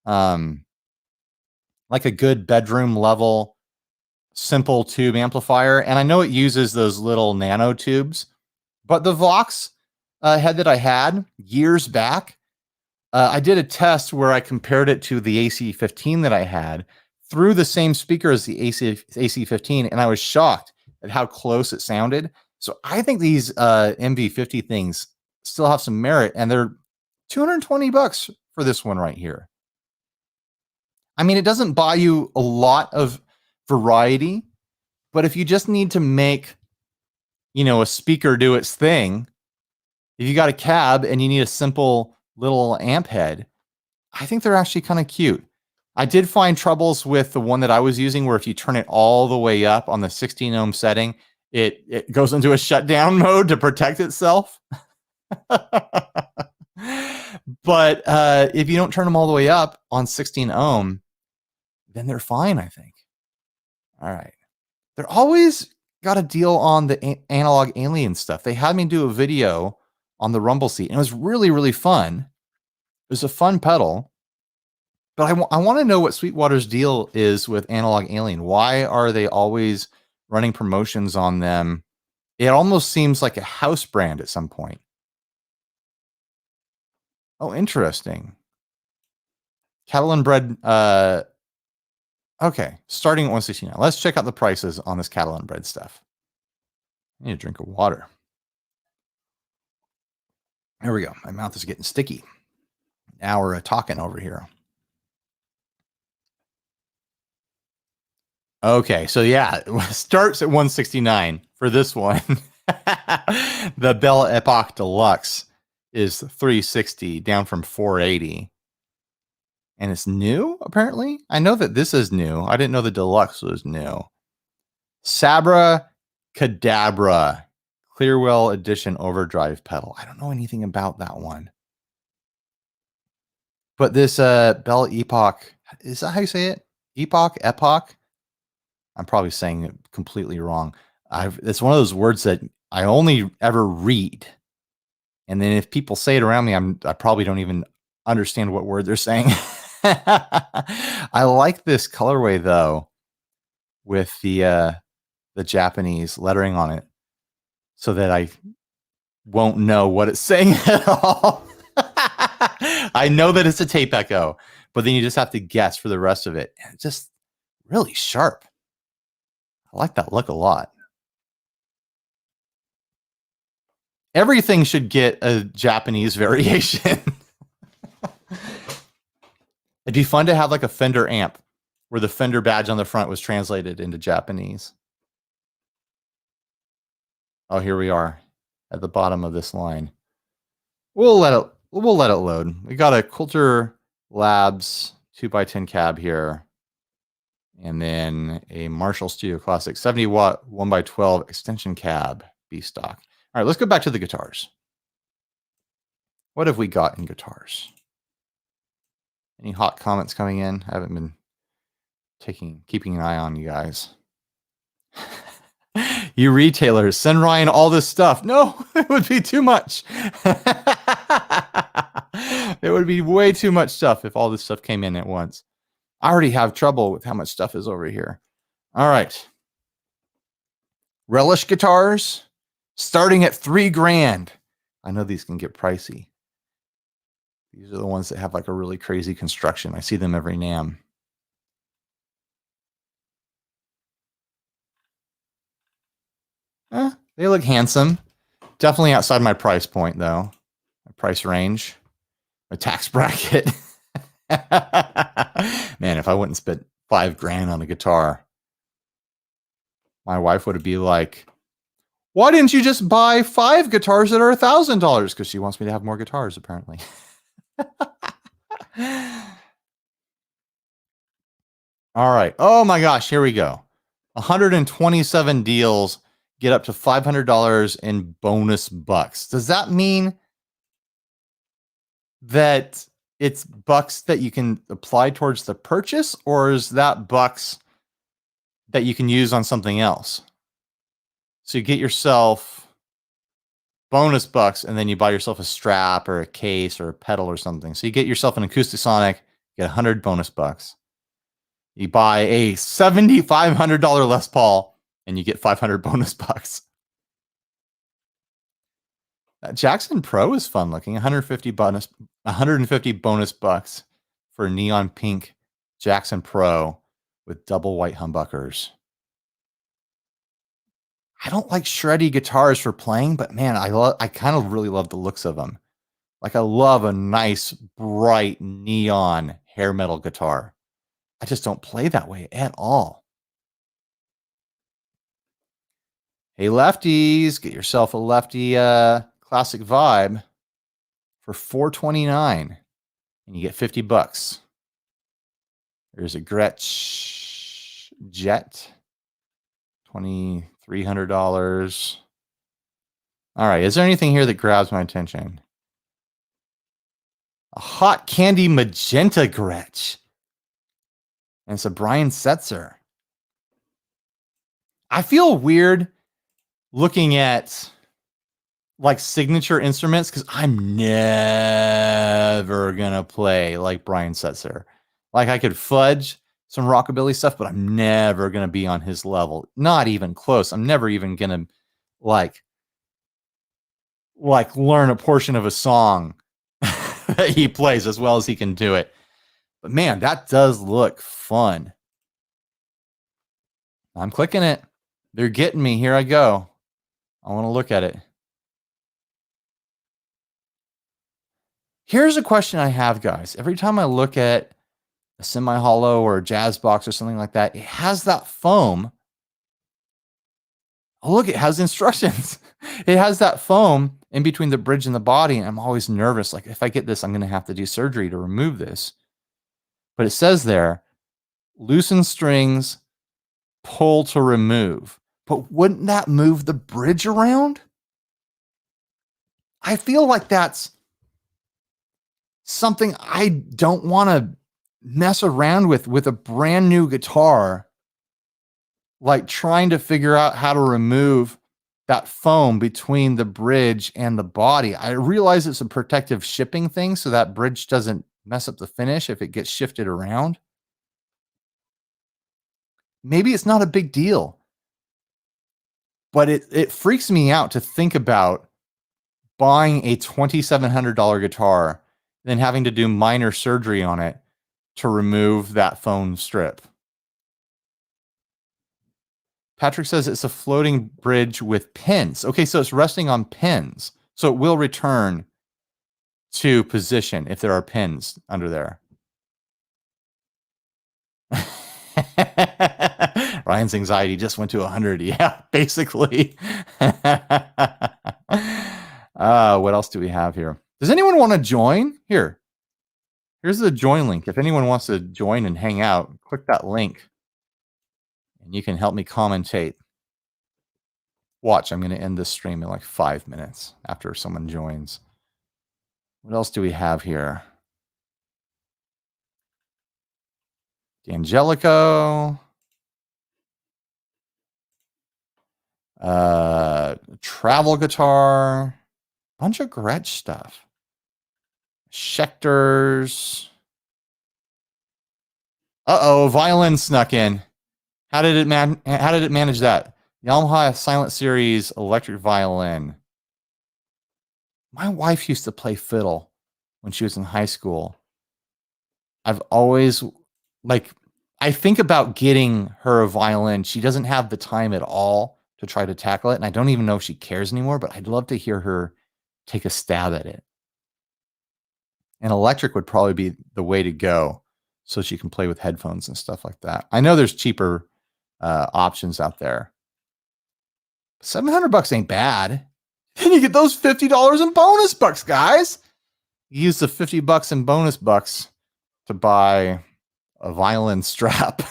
like a good bedroom level simple tube amplifier, and I know it uses those little nano tubes, but the Vox head that I had years back, I did a test where I compared it to the AC-15 that I had through the same speaker as the AC-15, and I was shocked at how close it sounded. So I think these MV50 things still have some merit, and they're $220 for this one right here. I mean, it doesn't buy you a lot of variety, but if you just need to make, you know, a speaker do its thing, if you got a cab and you need a simple little amp head, I think they're actually kind of cute. I did find troubles with the one that I was using where if you turn it all the way up on the 16 ohm setting, it goes into a shutdown mode to protect itself. But if you don't turn them all the way up on 16 ohm, then they're fine, I think. All right. They're always got a deal on the analog alien stuff. They had me do a video on the rumble seat, and it was really, really fun. It was a fun pedal. But I want to know what Sweetwater's deal is with analog alien. Why are they always running promotions on them? It almost seems like a house brand at some point. Oh, interesting. Catalan bread. Okay, starting at 169. Let's check out the prices on this Catalan bread stuff. I need a drink of water. There we go. My mouth is getting sticky. Now we're talking over here. Okay, so yeah, it starts at 169 for this one. The Belle Epoque Deluxe is 360, down from 480. And it's new, apparently. I know that this is new. I didn't know the Deluxe was new. Sabra Cadabra Clearwell Edition Overdrive pedal. I don't know anything about that one. But this Belle Epoque, is that how you say it? Epoch? I'm probably saying it completely wrong. It's one of those words that I only ever read. And then if people say it around me, I probably don't even understand what word they're saying. I like this colorway though, with the Japanese lettering on it, so that I won't know what it's saying at all. I know that it's a tape echo, but then you just have to guess for the rest of it. And it's just really sharp. I like that look a lot. Everything should get a Japanese variation. It'd be fun to have like a Fender amp where the Fender badge on the front was translated into Japanese. Oh, here we are at the bottom of this line. We'll let it load. We got a Coulter Labs 2x10 cab here. And then a Marshall Studio Classic 70 watt 1x12 extension cab B stock. All right, let's go back to the guitars. What have we got in guitars? Any hot comments coming in? I haven't been keeping an eye on you guys. You retailers, send Ryan all this stuff. No, it would be too much. It would be way too much stuff if all this stuff came in at once. I already have trouble with how much stuff is over here. All right. Relish guitars starting at $3,000. I know these can get pricey. These are the ones that have like a really crazy construction. I see them every NAMM. They look handsome. Definitely outside my price point though. My price range. My tax bracket. Man, if I wouldn't spend $5,000 on a guitar, my wife would be like, why didn't you just buy 5 guitars that are $1,000? Because she wants me to have more guitars, apparently. All right. Oh my gosh, here we go. 127 deals get up to $500 in bonus bucks. Does that mean that it's bucks that you can apply towards the purchase, or is that bucks that you can use on something else? So you get yourself bonus bucks, and then you buy yourself a strap or a case or a pedal or something. So you get yourself an acoustic sonic, get 100 bonus bucks. You buy a $7,500 Les Paul, and you get 500 bonus bucks. Jackson Pro is fun looking. 150 bonus bucks for a neon pink Jackson Pro with double white humbuckers. I don't like shreddy guitars for playing, but man, I kind of really love the looks of them. Like, I love a nice, bright, neon hair metal guitar. I just don't play that way at all. Hey, lefties, get yourself a lefty classic vibe for $429, and you get 50 bucks. There's a Gretsch Jet, $2,300. All right, is there anything here that grabs my attention? A hot candy magenta Gretsch. And it's a Brian Setzer. I feel weird looking at like signature instruments because I'm never gonna play like Brian Setzer. Like, I could fudge some rockabilly stuff, but I'm never gonna be on his level. Not even close. I'm never even gonna like learn a portion of a song that he plays as well as he can do it. But man, that does look fun. I'm clicking it. They're getting me. Here I go. I want to look at it. Here's a question I have, guys. Every time I look at a semi-hollow or a jazz box or something like that, it has that foam. Oh, look, it has instructions. It has that foam in between the bridge and the body, and I'm always nervous. Like, if I get this, I'm going to have to do surgery to remove this. But it says there, loosen strings, pull to remove. But wouldn't that move the bridge around? I feel like that's something I don't want to mess around with a brand new guitar. Like, trying to figure out how to remove that foam between the bridge and the body. I realize it's a protective shipping thing, so that bridge doesn't mess up the finish if it gets shifted around. Maybe it's not a big deal, but it freaks me out to think about buying a $2,700 guitar, then having to do minor surgery on it to remove that foam strip. Patrick says it's a floating bridge with pins. Okay, so it's resting on pins. So it will return to position if there are pins under there. Ryan's anxiety just went to 100. Yeah, basically. What else do we have here? Does anyone want to join? Here's the join link. If anyone wants to join and hang out, click that link. And you can help me commentate. Watch, I'm going to end this stream in like 5 minutes after someone joins. What else do we have here? D'Angelico. Travel guitar. Bunch of Gretsch stuff. Schecters. Uh-oh, violin snuck in. How did it manage that? Yamaha Silent Series electric violin. My wife used to play fiddle when she was in high school. I've always, I think about getting her a violin. She doesn't have the time at all to try to tackle it, and I don't even know if she cares anymore, but I'd love to hear her take a stab at it. And electric would probably be the way to go so she can play with headphones and stuff like that. I know there's cheaper options out there. $700 ain't bad. And you get those $50 in bonus bucks, guys. You use the $50 in bonus bucks to buy a violin strap.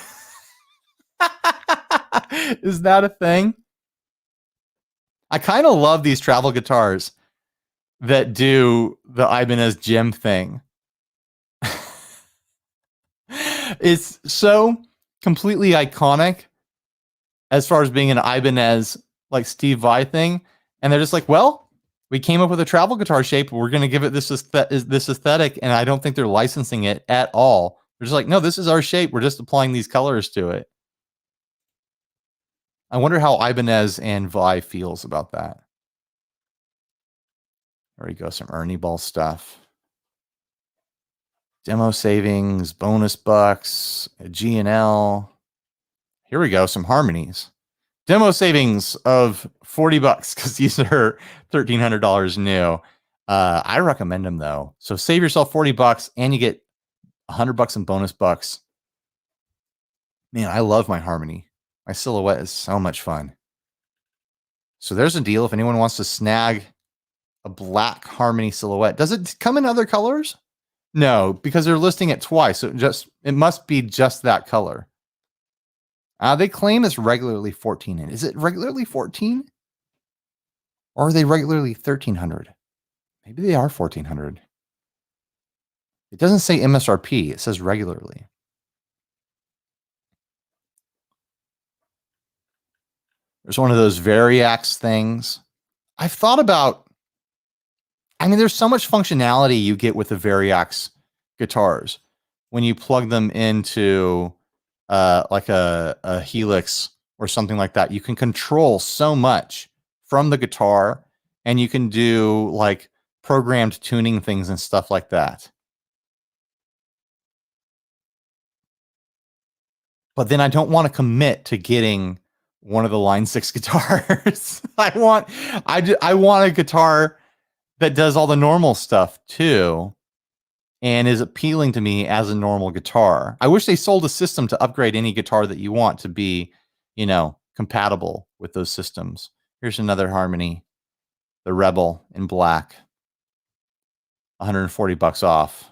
Is that a thing? I kind of love these travel guitars that do the Ibanez Jim thing. It's so completely iconic as far as being an Ibanez, like Steve Vai thing. And they're just like, well, we came up with a travel guitar shape. We're going to give it this aesthetic. And I don't think they're licensing it at all. They're just like, no, this is our shape. We're just applying these colors to it. I wonder how Ibanez and Vai feels about that. There we go. Some Ernie Ball stuff. Demo savings, bonus bucks, a G&L. Here we go. Some harmonies. Demo savings of $40 because these are $1,300 new. I recommend them though. So save yourself $40 and you get $100 in bonus bucks. Man, I love my harmony. My silhouette is so much fun. So there's a deal if anyone wants to snag a black harmony silhouette. Does it come in other colors? No, because they're listing it twice. So it must be just that color. They claim it's regularly 14 in. Is it regularly 14? Or are they regularly 1,300? Maybe they are 1,400. It doesn't say MSRP. It says regularly. There's one of those Variax things. I've thought about, I mean, there's so much functionality you get with the Variax guitars when you plug them into like a Helix or something like that. You can control so much from the guitar, and you can do like programmed tuning things and stuff like that. But then I don't want to commit to getting one of the Line 6 guitars. I want a guitar that does all the normal stuff too and is appealing to me as a normal guitar. I wish they sold a system to upgrade any guitar that you want to be, you know, compatible with those systems. Here's another harmony, the Rebel in black, $140 off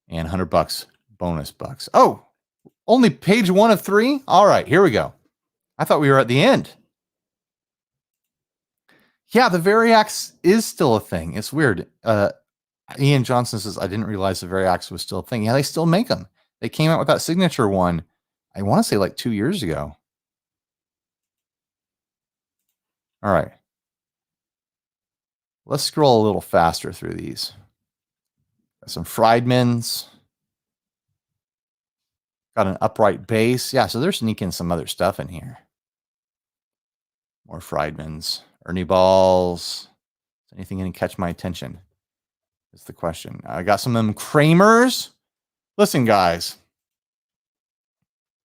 and $100 bonus bucks. Oh, only page 1 of 3. All right, here we go. I thought we were at the end. Yeah, the Variax is still a thing. It's weird. Ian Johnson says, I didn't realize the Variax was still a thing. Yeah, they still make them. They came out with that signature one, I want to say like 2 years ago. All right. Let's scroll a little faster through these. Got some Friedmans. Got an upright bass. Yeah, so they're sneaking some other stuff in here. More Friedmans. Ernie Balls. Is anything going to catch my attention? That's the question. I got some of them Kramers. Listen, guys.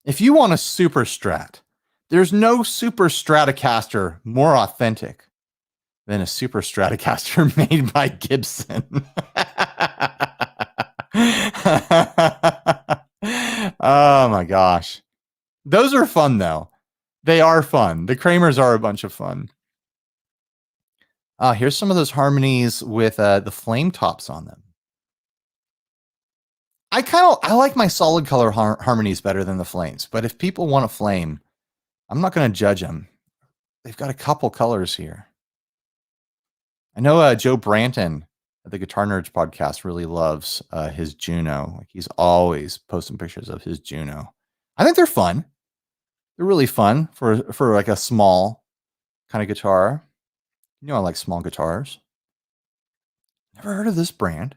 If you want a Super Strat, there's no Super Stratocaster more authentic than a Super Stratocaster made by Gibson. Oh my gosh. Those are fun though. They are fun. The Kramers are a bunch of fun. Here's some of those harmonies with the flame tops on them. I like my solid color harmonies better than the flames, but if people want a flame, I'm not going to judge them. They've got a couple colors here. I know Joe Branton at the Guitar Nerds podcast really loves his Juno. Like he's always posting pictures of his Juno. I think they're fun. They're really fun for like a small kind of guitar. You know I like small guitars. Never heard of this brand.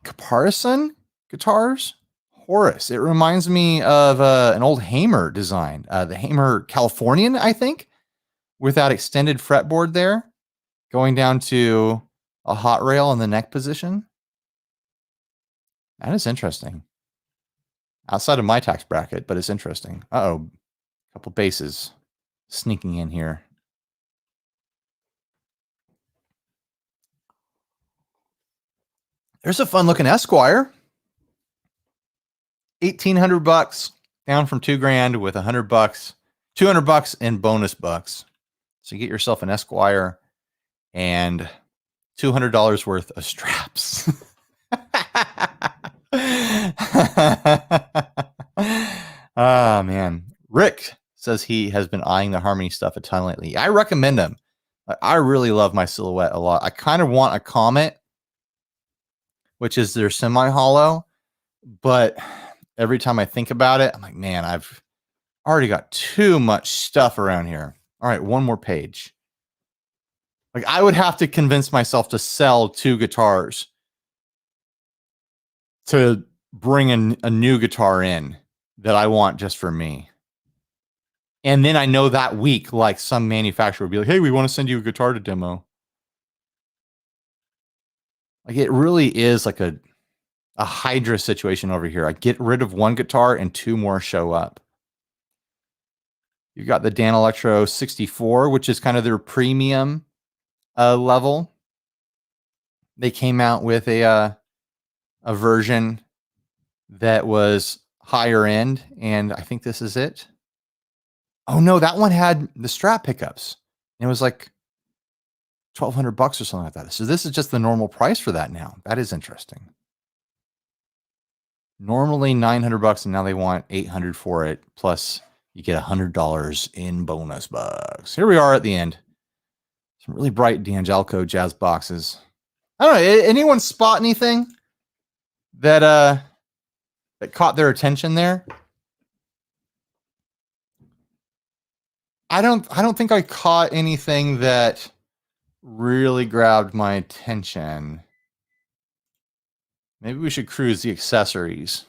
Caparison guitars? Horus. It reminds me of an old Hamer design. The Hamer Californian, I think, with that extended fretboard there, going down to a hot rail in the neck position. That is interesting. Outside of my tax bracket, but it's interesting. Uh-oh. A couple basses sneaking in here. There's a fun looking Esquire. $1,800 down from $2,000 with $100, $200 in bonus bucks. So you get yourself an Esquire and $200 worth of straps. Oh man. Rick says he has been eyeing the Harmony stuff a ton lately. I recommend them. I really love my Silhouette a lot. I kind of want a Comet, which is their semi-hollow, but every time I think about it, I'm like, man, I've already got too much stuff around here. All right, one more page. Like, I would have to convince myself to sell 2 guitars to bring a new guitar in that I want just for me. And then I know that week, like, some manufacturer would be like, hey, we want to send you a guitar to demo. Like, it really is like a Hydra situation over here. I get rid of 1 guitar and 2 more show up. You've got the Dan Electro 64, which is kind of their premium level. They came out with a version that was higher end, and I think this is it. Oh no, that one had the strap pickups. It was like $1,200 or something like that. So this is just the normal price for that now. That is interesting. Normally $900, and now they want $800 for it. Plus, you get $100 in bonus bucks. Here we are at the end. Some really bright D'Angelico jazz boxes. I don't know. Anyone spot anything that that caught their attention there? I don't think I caught anything that really grabbed my attention. Maybe we should cruise the accessories.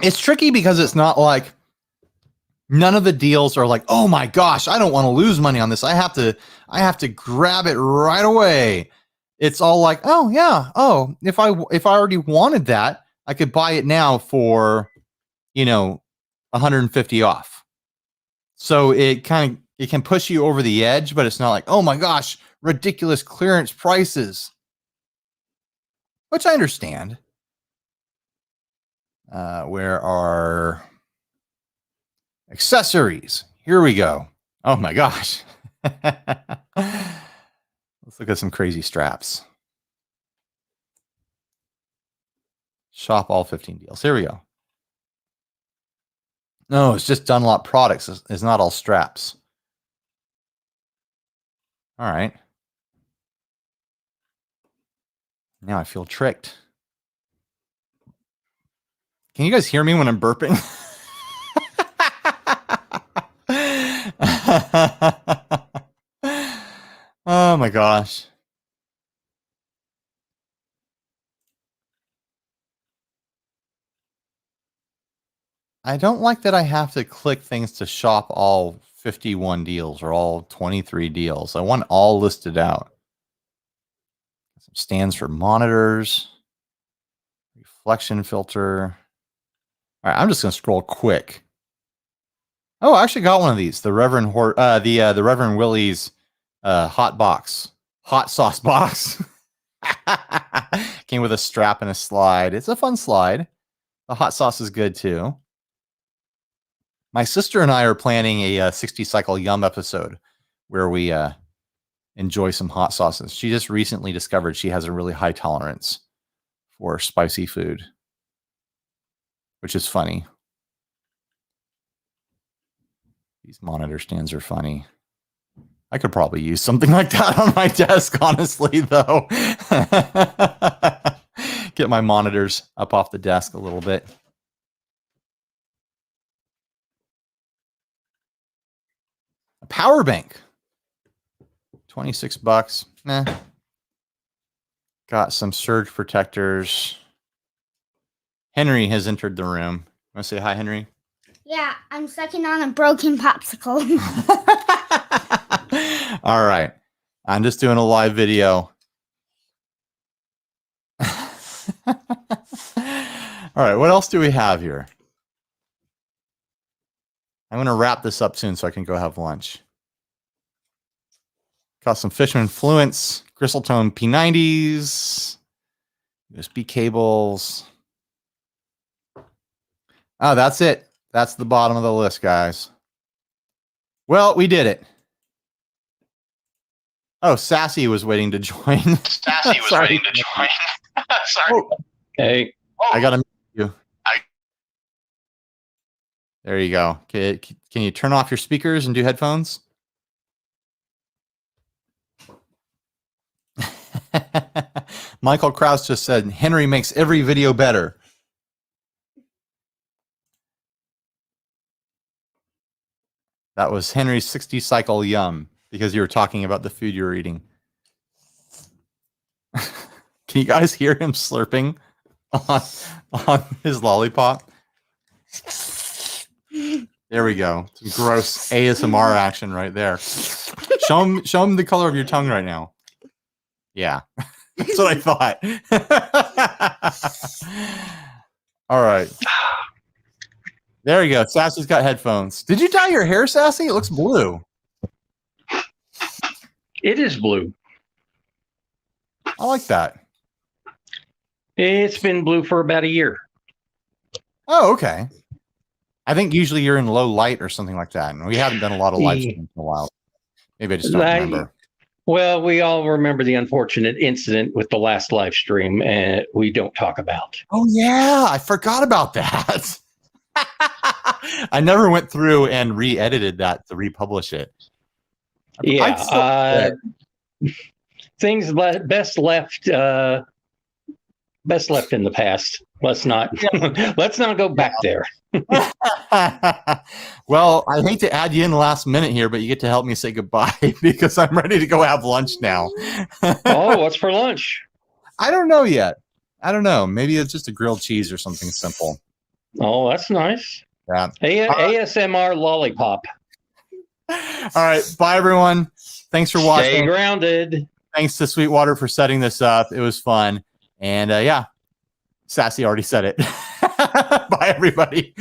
It's tricky because it's not like none of the deals are like, oh my gosh, I don't want to lose money on this. I have to grab it right away. It's all like, oh yeah, oh, if I already wanted that, I could buy it now for, you know, 150 off. So it can push you over the edge, but it's not like, oh my gosh, ridiculous clearance prices, which I understand. Where are accessories? Here we go. Oh my gosh. Let's look at some crazy straps. Shop all 15 deals. Here we go. No, it's just Dunlop products. It's not all straps. All right. Now I feel tricked. Can you guys hear me when I'm burping? Oh my gosh. I don't like that I have to click things to shop all 51 deals or all 23 deals. I want all listed out. Some stands for monitors, reflection filter. All right, I'm just going to scroll quick. Oh, I actually got one of these. The Reverend the Reverend Willie's hot sauce box. Came with a strap and a slide. It's a fun slide. The hot sauce is good too. My sister and I are planning a 60 Cycle Yum episode where we enjoy some hot sauces. She just recently discovered she has a really high tolerance for spicy food, which is funny. These monitor stands are funny. I could probably use something like that on my desk, honestly, though. Get my monitors up off the desk a little bit. A power bank. $26. Meh. Got some surge protectors. Henry has entered the room. Want to say hi, Henry? Yeah, I'm sucking on a broken popsicle. All right. I'm just doing a live video. All right. What else do we have here? I'm going to wrap this up soon so I can go have lunch. Got some Fishman Fluence, Grisseltone P90s, USB cables. Oh, that's it. That's the bottom of the list, guys. Well, we did it. Oh, Sassy was waiting to join. Sassy was waiting to join. Sorry. Oh. Hey. I got to mute you. There you go. Can you turn off your speakers and do headphones? Michael Krause just said, Henry makes every video better. That was Henry's 60 cycle yum, because you were talking about the food you were eating. Can you guys hear him slurping on his lollipop? There we go. Some gross ASMR action right there. Show him the color of your tongue right now. Yeah, that's what I thought. All right. There you go. Sassy's got headphones. Did you dye your hair, Sassy? It looks blue. It is blue. I like that. It's been blue for about a year. Oh, okay. I think usually you're in low light or something like that. And we haven't done a lot of live streams in a while. Maybe I just don't remember. Well, we all remember the unfortunate incident with the last live stream, and we don't talk about. Oh, yeah. I forgot about that. I never went through and re-edited that to republish it. Yeah. Things best left in the past. Let's not go back there. Well, I hate to add you in last minute here, but you get to help me say goodbye because I'm ready to go have lunch now. Oh, what's for lunch? I don't know yet. I don't know. Maybe it's just a grilled cheese or something simple. Oh, that's nice. Yeah. ASMR lollipop. All right. Bye, everyone. Thanks for watching. Stay grounded. Thanks to Sweetwater for setting this up. It was fun. And yeah, Sassy already said it. Bye, everybody.